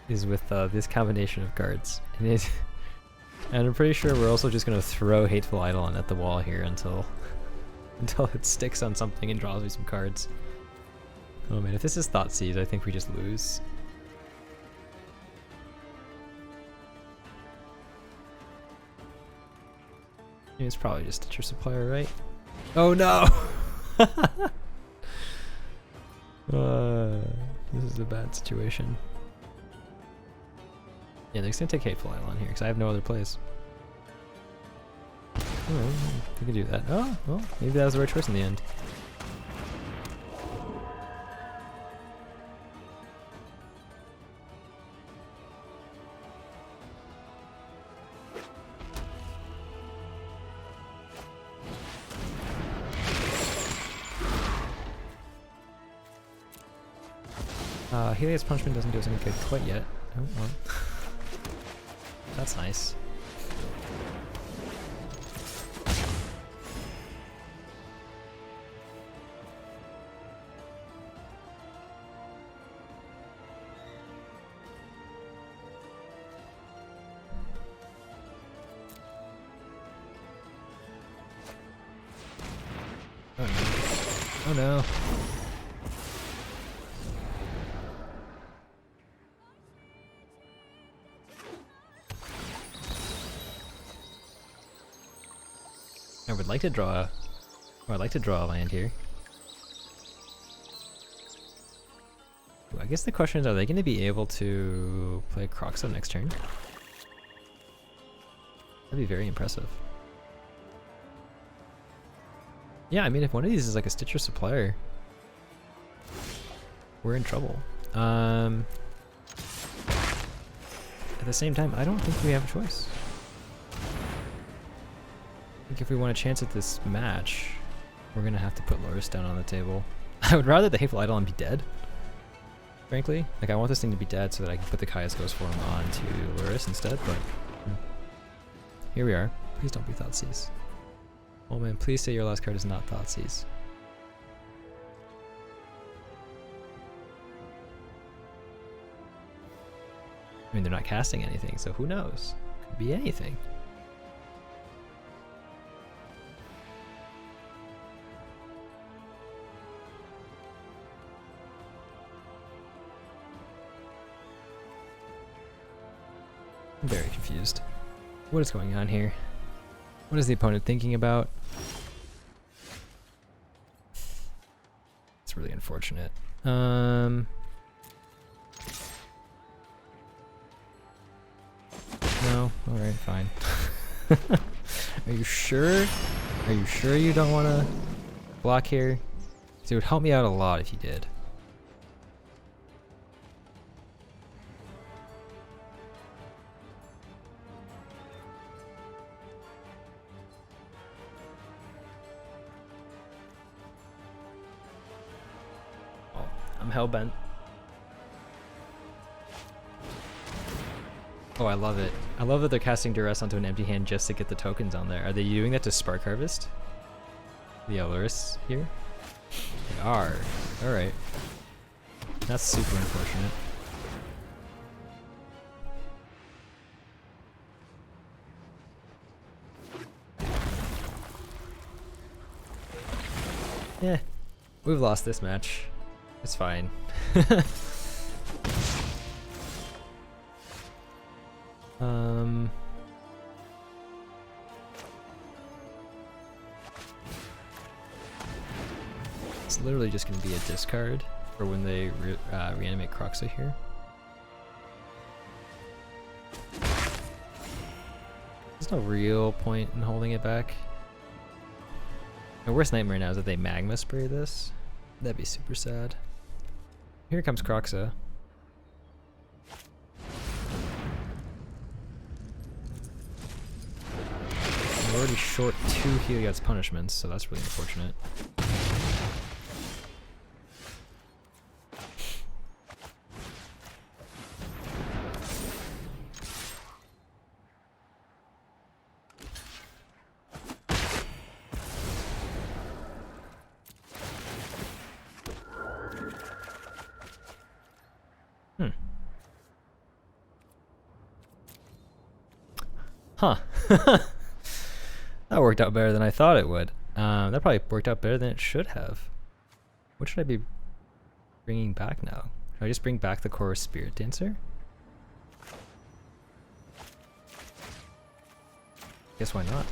is with this combination of cards. And I'm pretty sure we're also just gonna throw Hateful Eidolon at the wall here until it sticks on something and draws me some cards. Oh man, if this is Thoughtseize, I think we just lose. It's probably just Stitcher Supplier, right? Oh no! This is a bad situation. Yeah, they're just gonna take Hateful Eidolon here because I have no other plays. Oh, we could do that. Oh, well, maybe that was the right choice in the end. Helios Punishment doesn't do us any good quite yet. Oh, well. That's nice. Oh no. Oh no. I would like to draw, or I'd like to draw a land here. Ooh, I guess the question is, are they going to be able to play Croxa next turn? That'd be very impressive. Yeah, I mean, if one of these is like a Stitcher Supplier, we're in trouble. At the same time, I don't think we have a choice. I think if we want a chance at this match, we're gonna have to put Loris down on the table. I would rather the Hateful Eidolon be dead, frankly. Like, I want this thing to be dead so that I can put the Kaya's Ghost form onto Loris instead, but here we are. Please don't be Thoughtseize. Oh man, please say your last card is not Thoughtseize. I mean, they're not casting anything, so who knows? Could be anything. I'm very confused. What is going on here? What is the opponent thinking about? It's really unfortunate. No, alright, fine. Are you sure? Are you sure you don't want to block here? So it would help me out a lot if you did. I'm hellbent. Oh, I love it. I love that they're casting Duress onto an empty hand just to get the tokens on there. Are they doing that to Spark Harvest? The Aloris here? They are. Alright. That's super unfortunate. Yeah. We've lost this match. It's fine. It's literally just going to be a discard for when they reanimate Croxa here. There's no real point in holding it back. My worst nightmare now is that they Magma Spray this. That'd be super sad. Here comes Croxa. already short 2 Heliod's punishments, so that's really unfortunate. Huh. That worked out better than I thought it would. That probably worked out better than it should have. What should I be bringing back now? Should I just bring back the Kor Spiritdancer? Guess why not?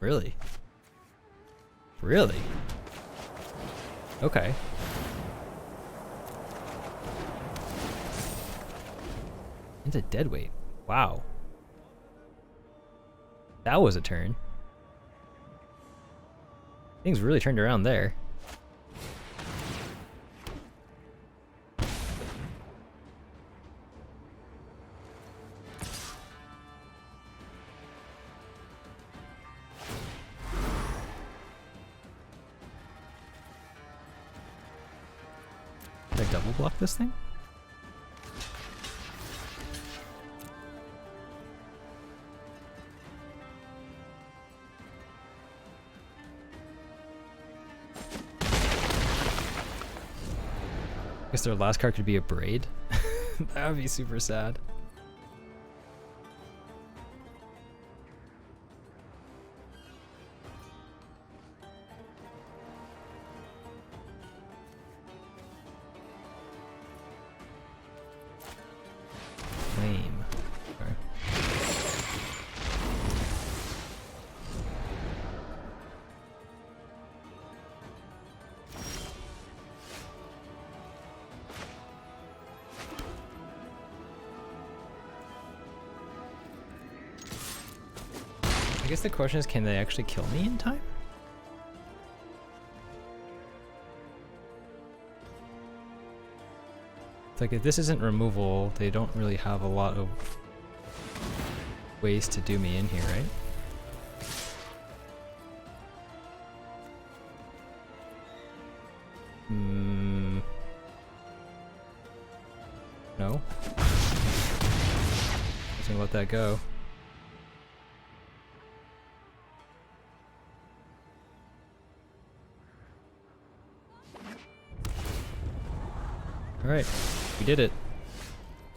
Really? Really? Okay. Into deadweight. Wow. That was a turn. Things really turned around there. Did I double block this thing? I guess their last card could be a braid. That would be super sad. Lame. Okay. I guess the question is, can they actually kill me in time? It's like, if this isn't removal, they don't really have a lot of ways to do me in here, right? No? Just gonna let that go. Alright, we did it.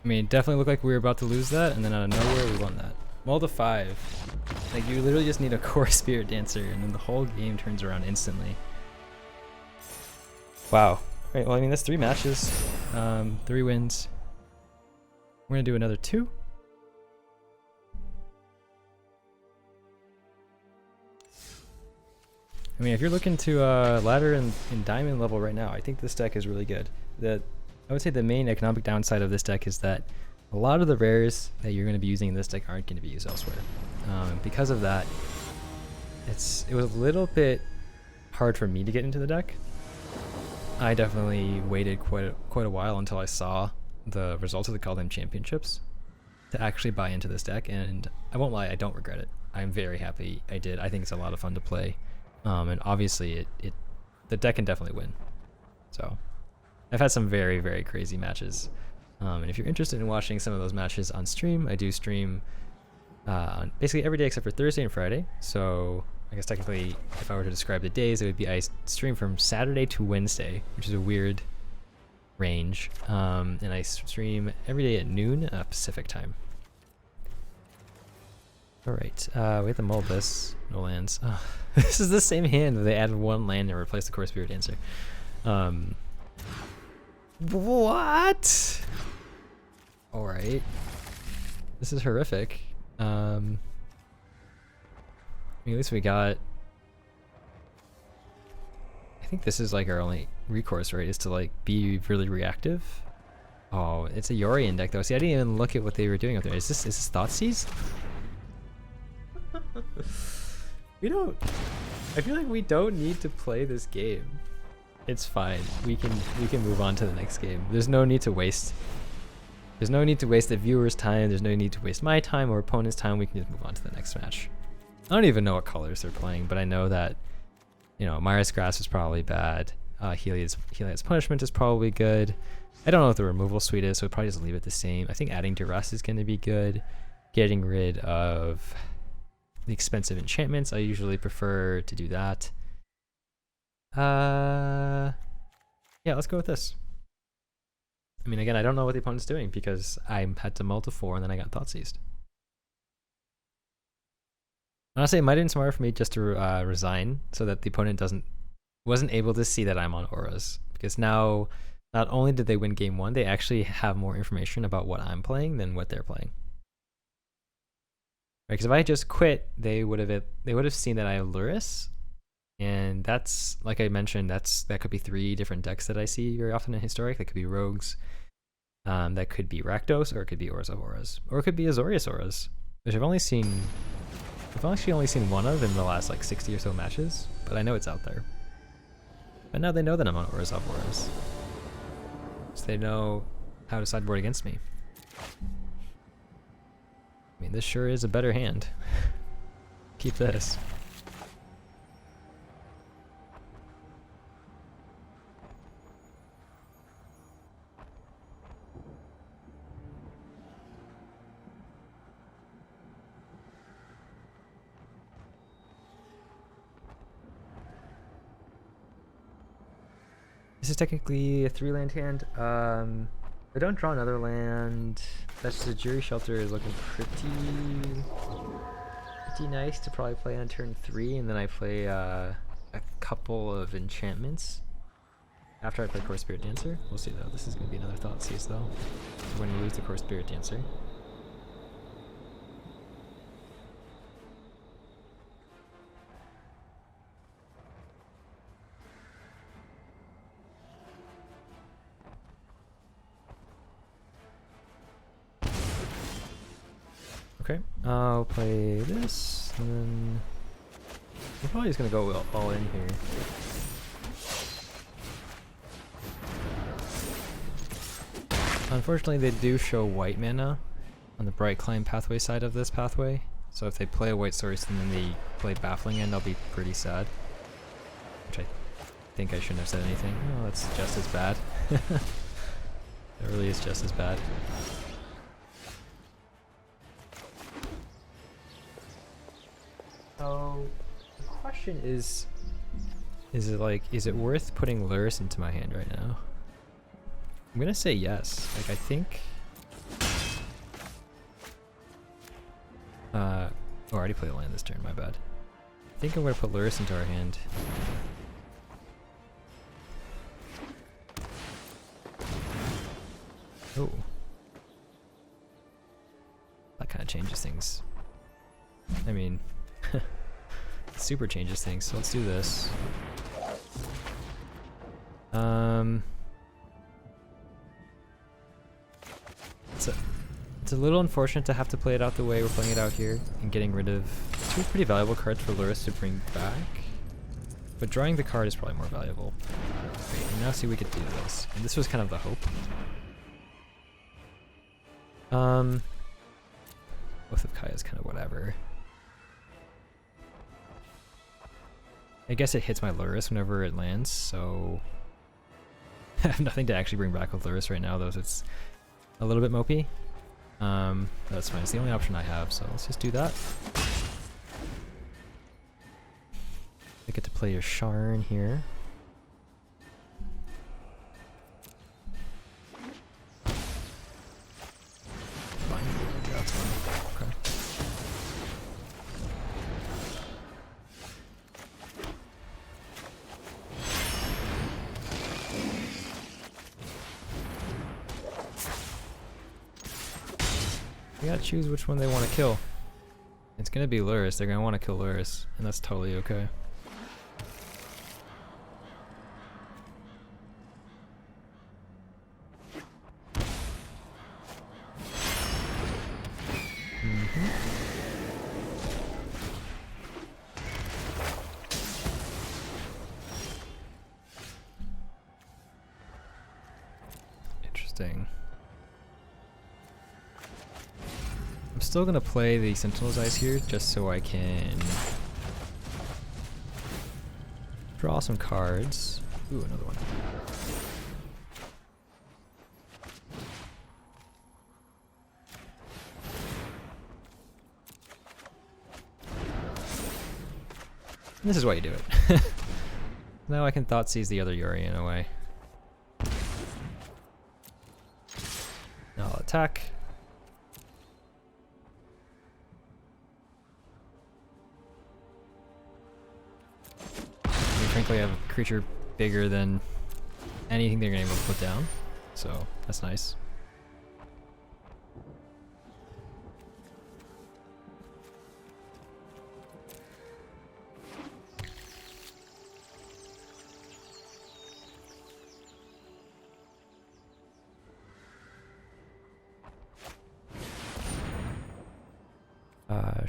I mean, it definitely looked like we were about to lose that, and then out of nowhere we won that. Mull to 5. Like, you literally just need a Kor Spiritdancer, and then the whole game turns around instantly. Wow. Alright, well, I mean, that's 3 matches, 3 wins. We're gonna do another 2. I mean, if you're looking to ladder in diamond level right now, I think this deck is really good. I would say the main economic downside of this deck is that a lot of the rares that you're going to be using in this deck aren't going to be used elsewhere. Because of that, it was a little bit hard for me to get into the deck. I definitely waited quite a while until I saw the results of the Call Them Championships to actually buy into this deck, and I won't lie, I don't regret it. I'm very happy I did. I think it's a lot of fun to play, and obviously the deck can definitely win. So I've had some very, very crazy matches, and if you're interested in watching some of those matches on stream, I do stream on basically every day except for Thursday and Friday. So I guess technically, if I were to describe the days, it would be I stream from Saturday to Wednesday, which is a weird range, and I stream every day at noon Pacific time. Alright, we have to mull this. No lands. Oh, this is the same hand where they added 1 land and replaced the Kor Spiritdancer. What? Alright. This is horrific. I mean, at least we got... I think this is like our only recourse, right? Is to like be really reactive. Oh, it's a Yorion deck though. See, I didn't even look at what they were doing up there. Is this Thoughtseize? We don't... I feel like we don't need to play this game. It's fine. We can move on to the next game. There's no need to waste. There's no need to waste the viewer's time. There's no need to waste my time or opponent's time. We can just move on to the next match. I don't even know what colors they're playing, but I know that, you know, Myra's Grass is probably bad. Helia's Punishment is probably good. I don't know what the removal suite is, so we'll probably just leave it the same. I think adding Duress is going to be good. Getting rid of the expensive enchantments, I usually prefer to do that. Yeah, let's go with this. I mean, again, I don't know what the opponent's doing because I had to mull to 4 and then I got Thought Seized. Honestly, it might have been smarter for me just to resign so that the opponent wasn't able to see that I'm on Auras, because now not only did they win game 1, they actually have more information about what I'm playing than what they're playing. Because if I just quit, they would have seen that I have Lurrus, and that's, like I mentioned, that could be 3 different decks that I see very often in Historic. That could be Rogues, that could be Rakdos, or it could be Orzhov Auras, or it could be Azorius Auras, which I've actually only seen one of in the last like 60 or so matches, but I know it's out there. But now they know that I'm on Orzhov Auras, so they know how to sideboard against me. I mean, this sure is a better hand. Keep this. This is technically a 3-land hand. I don't draw another land. That's the Jury Shelter is looking pretty nice to probably play on turn 3, and then I play a couple of enchantments after I play Kor Spiritdancer. We'll see though. This is going to be another Thought Seize though. So when we lose the Kor Spiritdancer. Okay, I'll play this, and then we're probably just gonna go all in here. Unfortunately, they do show white mana on the Bright Climb pathway side of this pathway, so if they play a white source and then they play Baffling End, I'll be pretty sad. Which I think I shouldn't have said anything. Oh, that's just as bad. It really is just as bad. So the question is it worth putting Lurrus into my hand right now? I'm gonna say yes. Like, I think oh, I already played a land this turn, my bad. I think I'm gonna put Lurrus into our hand. Oh. That kinda changes things. I mean, super changes things, so let's do this. It's a little unfortunate to have to play it out the way we're playing it out here and getting rid of 2 pretty valuable cards for Lurrus to bring back, but drawing the card is probably more valuable. Great, and now see we could do this, and this was kind of the hope. Both of Kaya's kind of whatever. I guess it hits my Lurrus whenever it lands, so I have nothing to actually bring back with Lurrus right now, though, so it's a little bit mopey. That's fine, it's the only option I have, so let's just do that. I get to play your Sharn here. They gotta choose which one they want to kill. It's gonna be Lurrus. They're gonna want to kill Lurrus, and that's totally okay. still gonna play the Sentinel's Eyes here just so I can draw some cards. Ooh, another one. And this is why you do it. Now I can Thoughtseize the other Yorion away. Now I'll attack. I mean, frankly, I have a creature bigger than anything they're gonna be able to put down, so that's nice.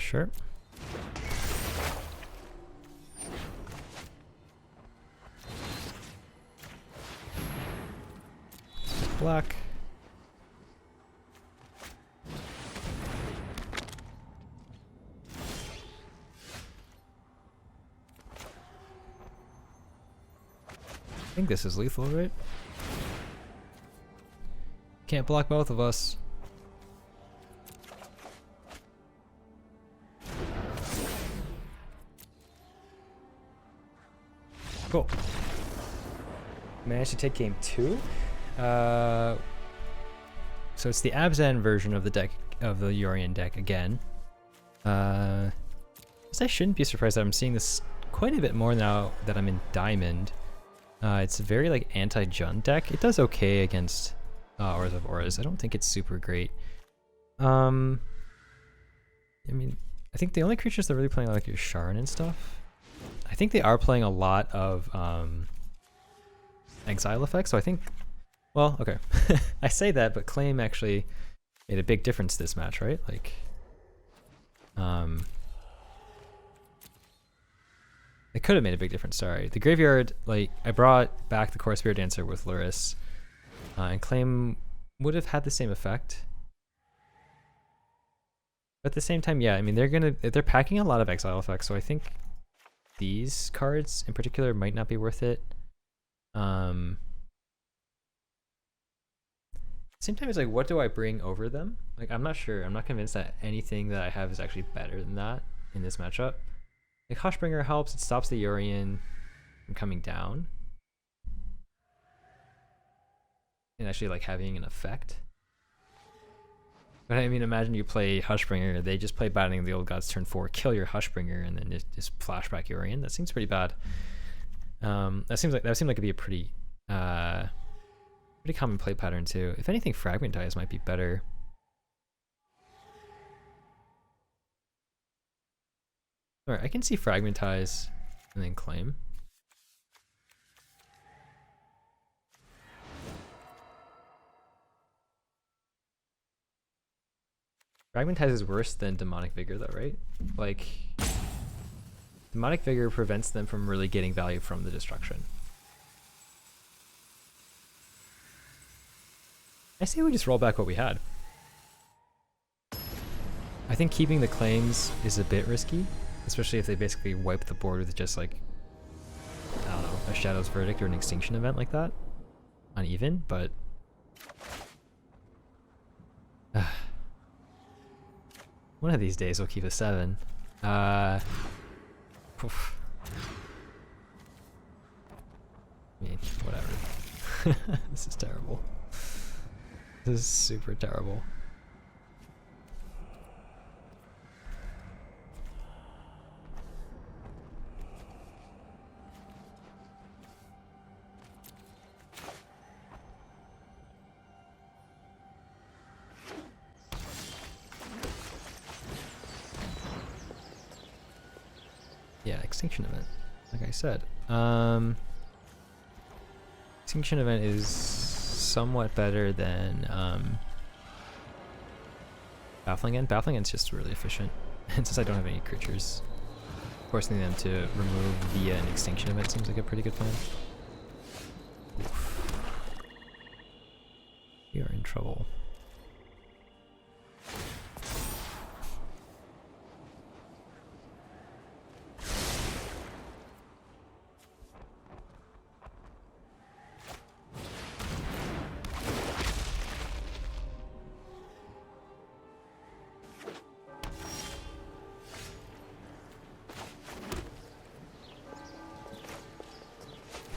Sure. Black. I think this is lethal, right? Can't block both of us. Cool. Managed to take game 2. So it's the Abzan version of the deck, of the Yorion deck again. I shouldn't be surprised that I'm seeing this quite a bit more now that I'm in Diamond. It's a very like anti-Jund deck. It does okay against Orzhov Auras. I don't think it's super great. I mean, I think the only creatures that are really playing like your Sharon and stuff. I think they are playing a lot of exile effects, so I think, well, okay. I say that, but Claim actually made a big difference this match, right? Like, it could have made a big difference, sorry. The graveyard, like, I brought back the Kor Spiritdancer with Luris, and Claim would have had the same effect. But at the same time, yeah, I mean, they're packing a lot of exile effects, so I think these cards in particular might not be worth it. Same time, it's like, what do I bring over them? Like, I'm not sure. I'm not convinced that anything that I have is actually better than that in this matchup. Like, Hushbringer helps. It stops the Yorion from coming down and actually like having an effect. But I mean, imagine you play Hushbringer, they just play Battling of the Old Gods turn 4, kill your Hushbringer, and then just flashback Yorion. That seems pretty bad. That seemed like it'd be a pretty common play pattern too. If anything, Fragmentize might be better. Alright, I can see Fragmentize and then Claim. Fragmentize is worse than Demonic Vigor though, right? Like, Demonic Vigor prevents them from really getting value from the destruction. I say we just roll back what we had. I think keeping the claims is a bit risky, especially if they basically wipe the board with just like, I don't know, a Shadow's Verdict or an Extinction event like that. Uneven, but one of these days we'll keep a 7. Oof. I mean, whatever. This is terrible. This is super terrible. Yeah, Extinction event, like I said. Extinction event is somewhat better than Baffling End. Baffling End's just really efficient. And since I don't have any creatures, forcing them to remove via an Extinction event seems like a pretty good plan. Oof. You are in trouble.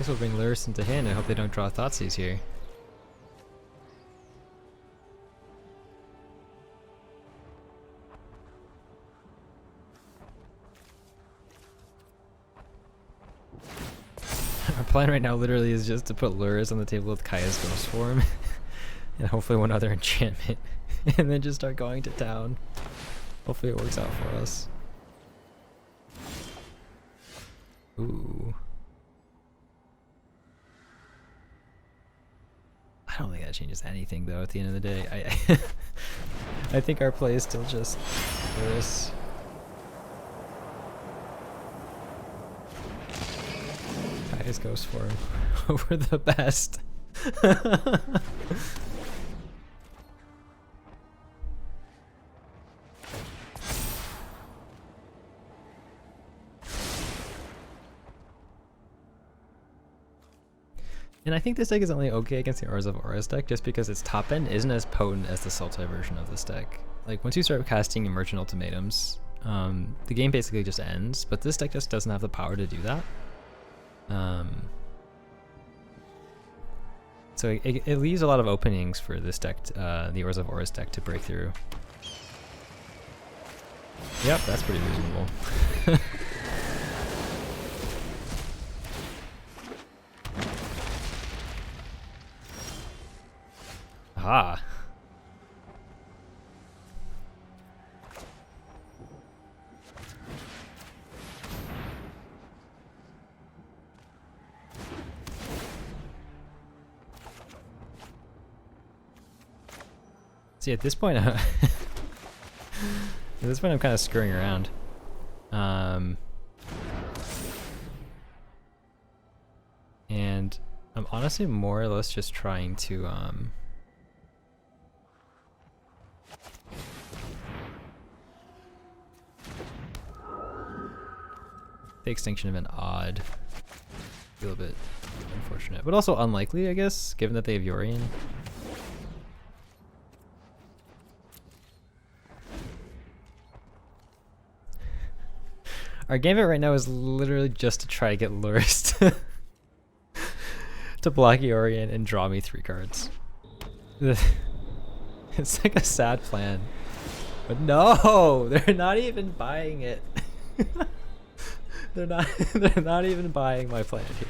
Guess we'll bring Luris into hand and hope they don't draw Thoughtseize here. Our plan right now literally is just to put Luris on the table with Kaya's Ghost Form and hopefully one other enchantment and then just start going to town. Hopefully it works out for us. Ooh. I don't think that changes anything though at the end of the day. I think our play is still just Luris. Kaya's Ghost Form over the best. And I think this deck is only okay against the Orzhov Auras deck just because its top end isn't as potent as the Sultai version of this deck. Like once you start casting Emergent Ultimatums, the game basically just ends, but this deck just doesn't have the power to do that. So it leaves a lot of openings for this deck, the Orzhov Auras deck, to break through. Yep, that's pretty reasonable. Aha. See, at this point, I'm kind of screwing around. And I'm honestly more or less just trying to the extinction event odd. Feel a bit unfortunate, but also unlikely, I guess, given that they have Yorion. Our gambit right now is literally just to try to get Luris to block Yorion and draw me 3 cards. It's like a sad plan. But no! They're not even buying it. They're not even buying my plan here.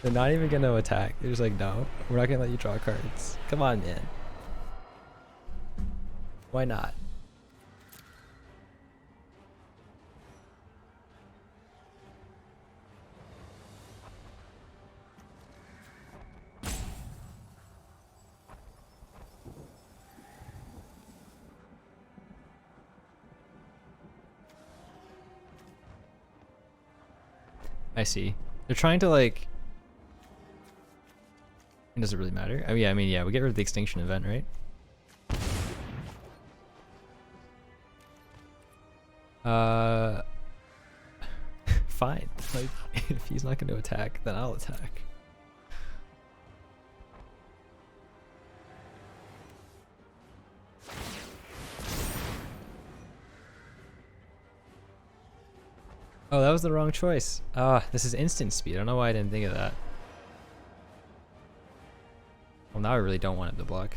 They're not even gonna attack. They're just like, no, we're not gonna let you draw cards. Come on, man. Why not? I see. They're trying to like... It doesn't really matter. Oh yeah, yeah, we get rid of the extinction event, right? Fine. Like, if he's not going to attack, then I'll attack. Oh, that was the wrong choice. Ah, this is instant speed. I don't know why I didn't think of that. Well, now I really don't want it to block.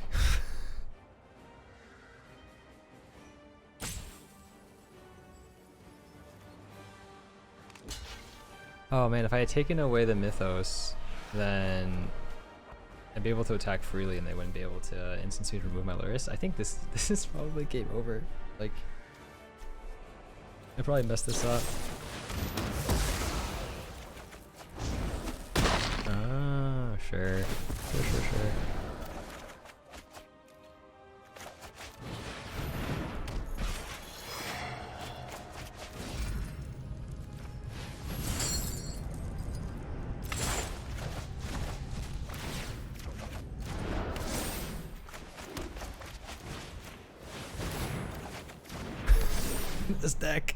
Oh man, if I had taken away the Mythos, then I'd be able to attack freely and they wouldn't be able to instant speed remove my Luris. I think this is probably game over. Like, I probably messed this up. Oh, sure. Sure. This deck.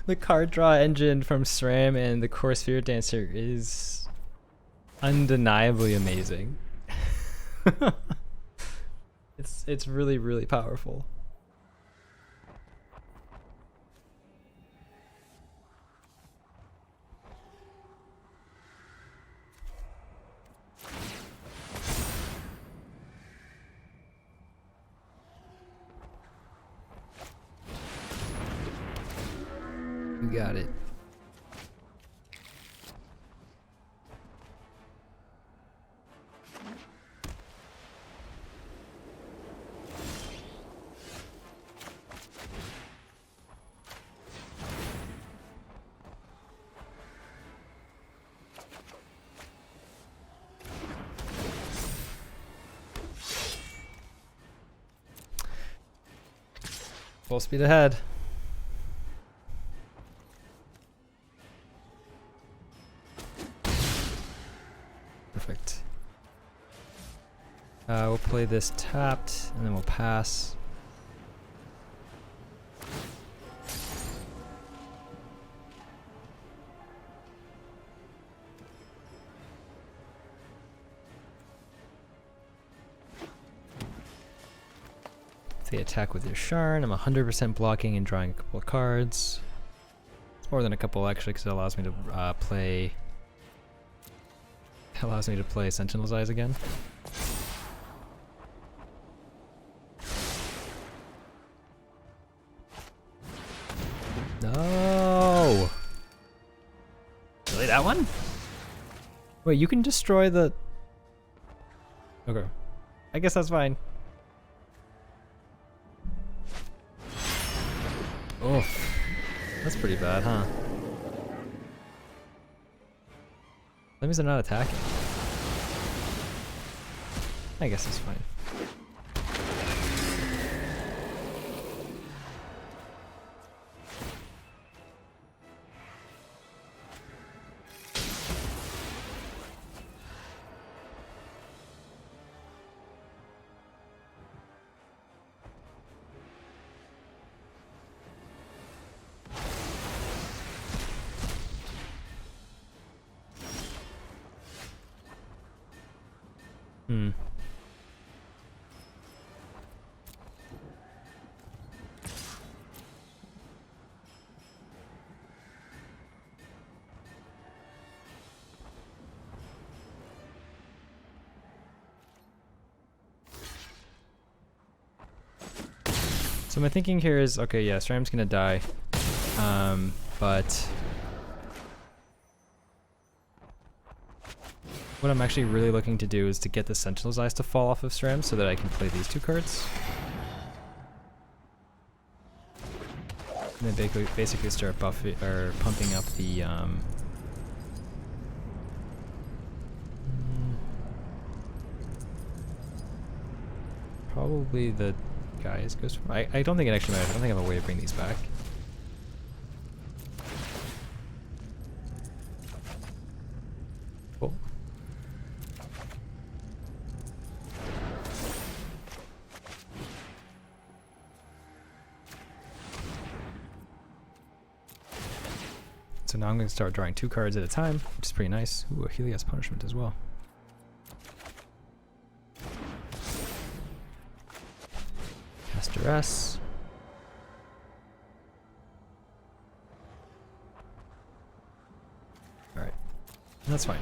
The card draw engine from Sram and the Kor Spiritdancer is undeniably amazing. It's really, really powerful. You got it. Full speed ahead. Perfect. We'll play this tapped, and then we'll pass. They attack with your Sharn. I'm 100% blocking and drawing a couple of cards. More than a couple actually, because it allows me to play. It allows me to play Sentinel's Eyes again. No. Really, that one? Wait, you can destroy the. Okay, I guess that's fine. Oh, that's pretty bad, huh? That means they're not attacking. I guess it's fine. Hmm. So my thinking here is, okay, yeah, Sram's gonna die, but what I'm actually really looking to do is to get the Sentinel's Eyes to fall off of Sram so that I can play these two cards. And then basically start buffing or pumping up the probably the guys goes from I don't think it actually matters. I don't think I have a way to bring these back. Cool. So now I'm going to start drawing 2 cards at a time, which is pretty nice. Ooh, a Helios Punishment as well. Cast Duress. Alright, that's fine.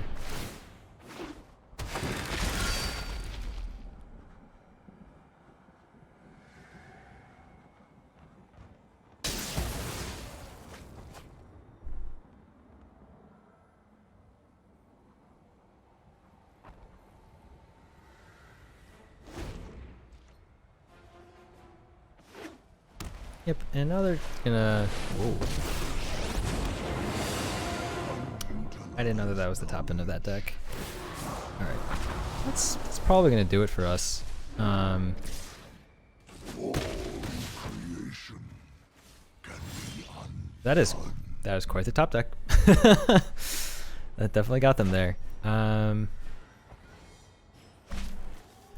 Yep, and now they're gonna. Whoa. I didn't know that that was the top end of that deck. Alright. That's probably gonna do it for us. That is quite the top deck. That definitely got them there. Are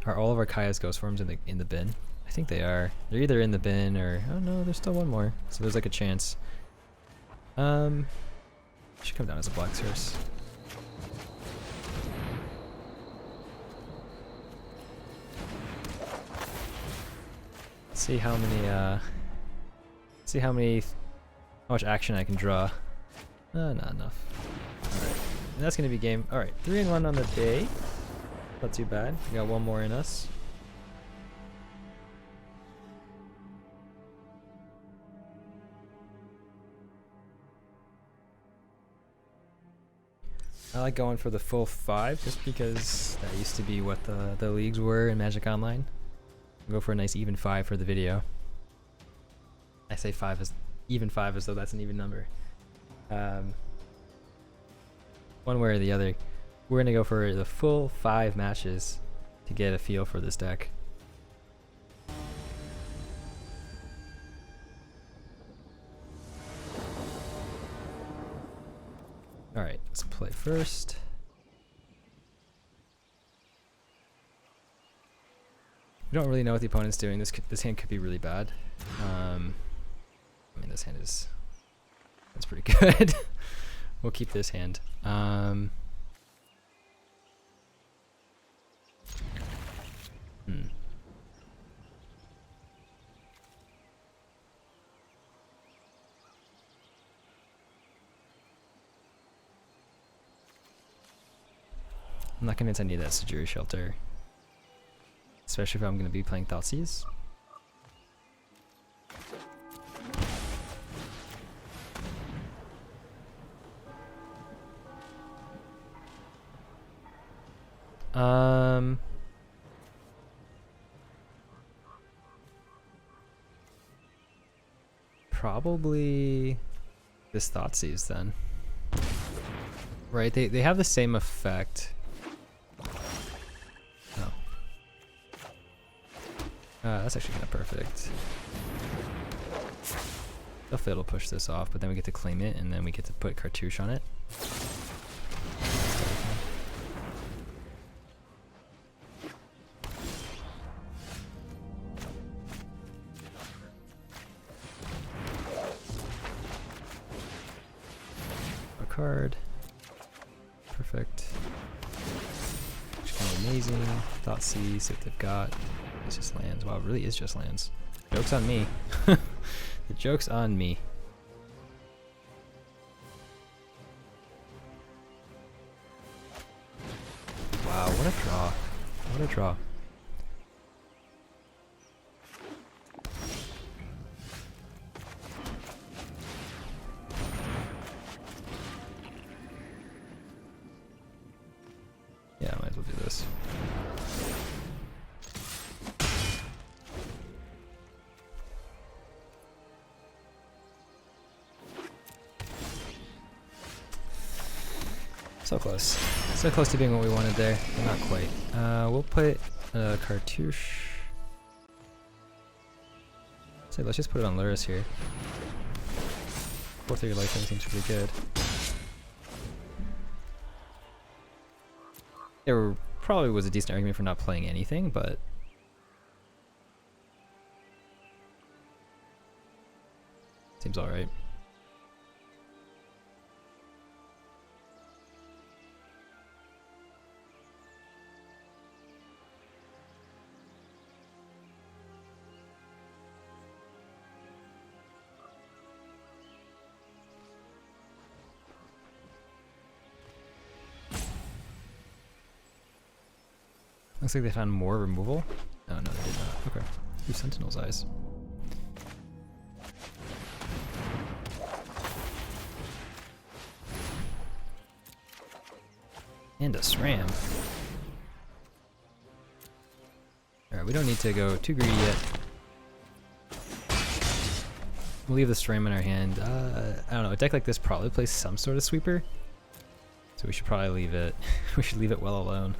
all of our Kaya's Ghost Forms in the bin? I think they are. They're either in the bin or oh no, there's still one more. So there's like a chance. Should come down as a black source. See how much action I can draw. Not enough. Alright. And that's gonna be game. Alright, 3-1 on the day. Not too bad. We got one more in us. I like going for the full 5 just because that used to be what the leagues were in Magic Online. I'll go for a nice even 5 for the video. I say even 5 as though that's an even number. One way or the other, we're gonna go for the full 5 matches to get a feel for this deck. Alright, let's play first. We don't really know what the opponent's doing. This hand could be really bad. I mean, this hand is... that's pretty good. We'll keep this hand. I'm not convinced I need that Sajiri Shelter. Especially if I'm going to be playing Thoughtseize. Probably this Thoughtseize then. Right, they have the same effect. Oh. That's actually kind of perfect. Hopefully it'll push this off, but then we get to claim it, and then we get to put Cartouche on it. Card. Perfect. Which kind of amazing. Thoughtseize, see what they've got. It's just lands. Wow, it really is just lands. Joke's on me. The joke's on me. Wow, what a draw. What a draw. Yeah, I might as well do this. So close. So close to being what we wanted there, but not quite. We'll put a Cartouche. So let's just put it on Luris here. 4-3 life seems pretty good. There probably was a decent argument for not playing anything, but seems alright. Looks like they found more removal. Oh no, they did not. Okay. Ooh, Sentinel's Eyes. And a Sram. Alright, we don't need to go too greedy yet. We'll leave the Sram in our hand. I don't know, a deck like this probably plays some sort of sweeper. So we should probably leave it. We should leave it well alone.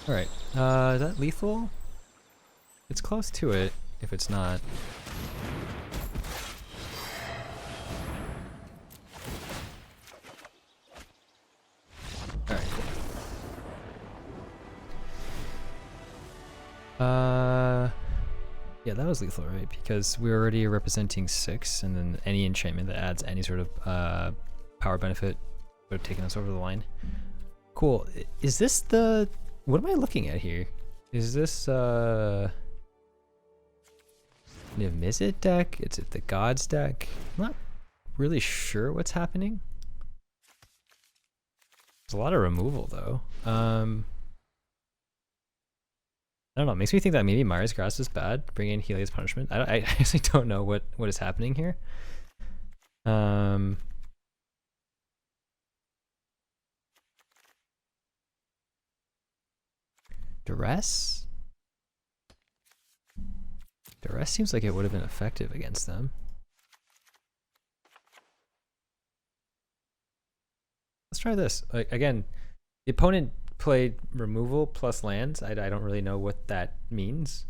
Alright, is that lethal? It's close to it, if it's not. Alright, cool. Yeah, that was lethal, right? Because we're already representing 6, and then any enchantment that adds any sort of power benefit would have taken us over the line. Cool. Is this the... What am I looking at here? Is this Niv Mizzet deck? Is it the Gods deck? I'm not really sure what's happening. There's a lot of removal though. I don't know. It makes me think that maybe Maya's Grass is bad. Bring in Helios Punishment. I actually don't know what is happening here. Duress? Duress seems like it would have been effective against them. Let's try this. Like, again, the opponent played removal plus lands. I don't really know what that means.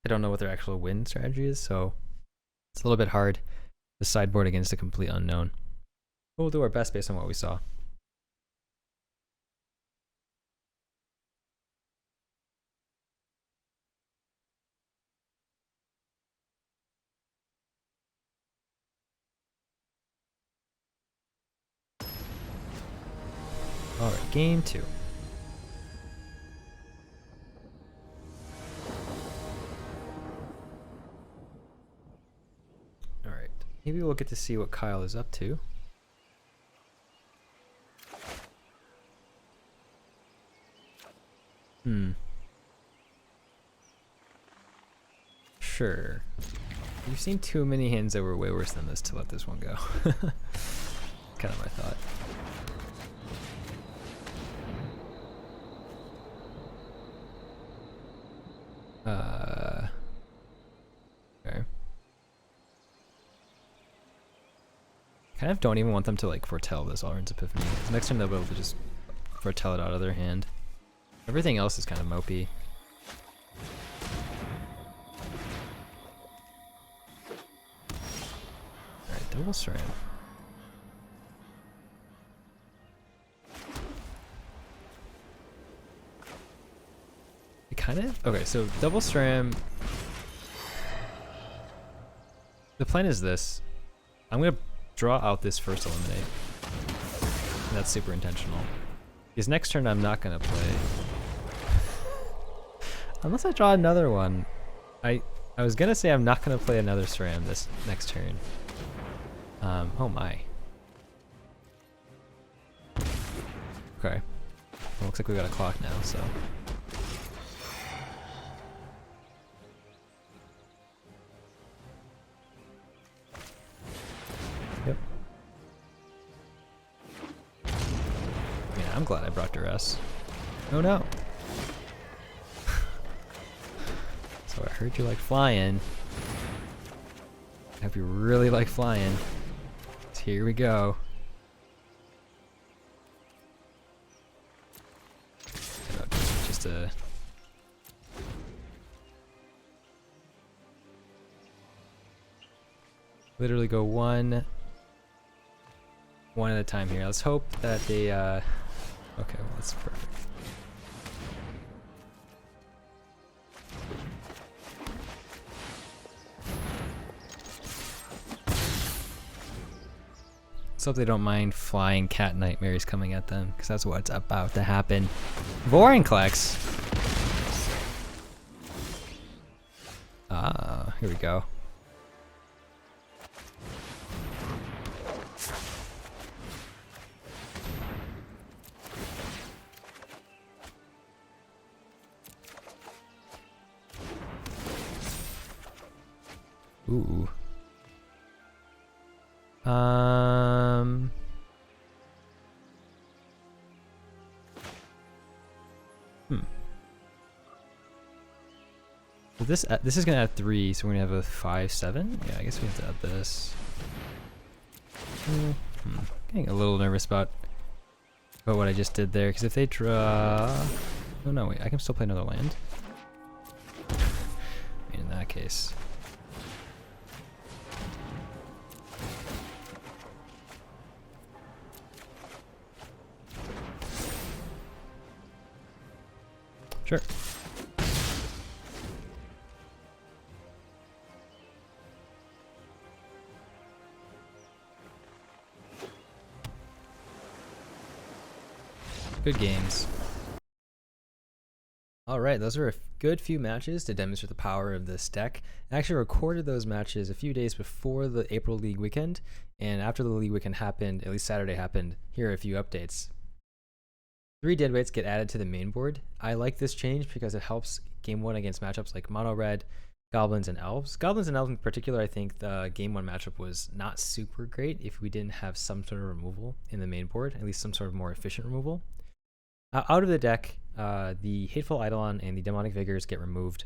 I don't know what their actual win strategy is, so it's a little bit hard to sideboard against a complete unknown. But we'll do our best based on what we saw. All right, game 2. All right, maybe we'll get to see what Kyle is up to. Sure. You've seen too many hands that were way worse than this to let this one go. Kind of my thought. Okay. Kind of don't even want them to like foretell this Alrund's Epiphany. Next turn they'll be able to just foretell it out of their hand. Everything else is kind of mopey. Alright, double Sram. It kind of... Okay, so double Sram... The plan is this. I'm going to draw out this first eliminate. And that's super intentional. Because next turn I'm not going to play... Unless I draw another one. I was going to say I'm not going to play another Sram this next turn. Oh my. Okay. Well, looks like we got a clock now, so... Yep. Yeah, I'm glad I brought Duress. Oh no! So I heard you like flying. I hope you really like flying. So here we go. Just a... Literally go one at a time here. Let's hope that they, okay, well, that's perfect. Let's hope they don't mind flying cat nightmares coming at them, because that's what's about to happen. Vorinclex! Ah, here we go. Ooh. So this is gonna add 3, so we're gonna have a 5, 7. Yeah, I guess we have to add this. Getting a little nervous about what I just did there, because if they draw, oh no, wait, I can still play another land. I mean, in that case. Sure. Good games. All right, those are a good few matches to demonstrate the power of this deck. I actually recorded those matches a few days before the April League weekend, and after the League weekend happened, at least Saturday happened, here are a few updates. 3 deadweights get added to the main board. I like this change because it helps game 1 against matchups like mono red, goblins, and elves. Goblins and elves in particular, I think the game 1 matchup was not super great if we didn't have some sort of removal in the main board, at least some sort of more efficient removal. Out of the deck, the Hateful Eidolon and the Demonic Vigors get removed,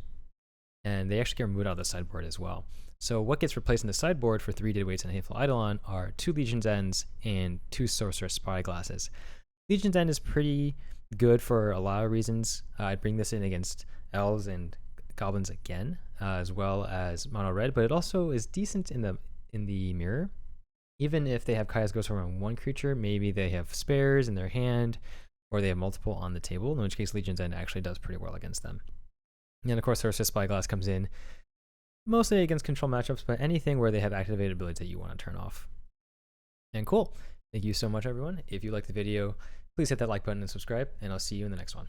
and they actually get removed out of the sideboard as well. So what gets replaced in the sideboard for 3 deadweights and Hateful Eidolon are 2 Legion's Ends and 2 Sorceress Spyglasses. Legion's End is pretty good for a lot of reasons. I'd bring this in against elves and goblins again, as well as mono red, but it also is decent in the mirror. Even if they have Kaya's Ghost Form on 1 creature, maybe they have spares in their hand, or they have multiple on the table, in which case Legion's End actually does pretty well against them. And of course, Sorceress Spyglass comes in mostly against control matchups, but anything where they have activated abilities that you want to turn off. And cool. Thank you so much, everyone. If you liked the video, please hit that like button and subscribe, and I'll see you in the next one.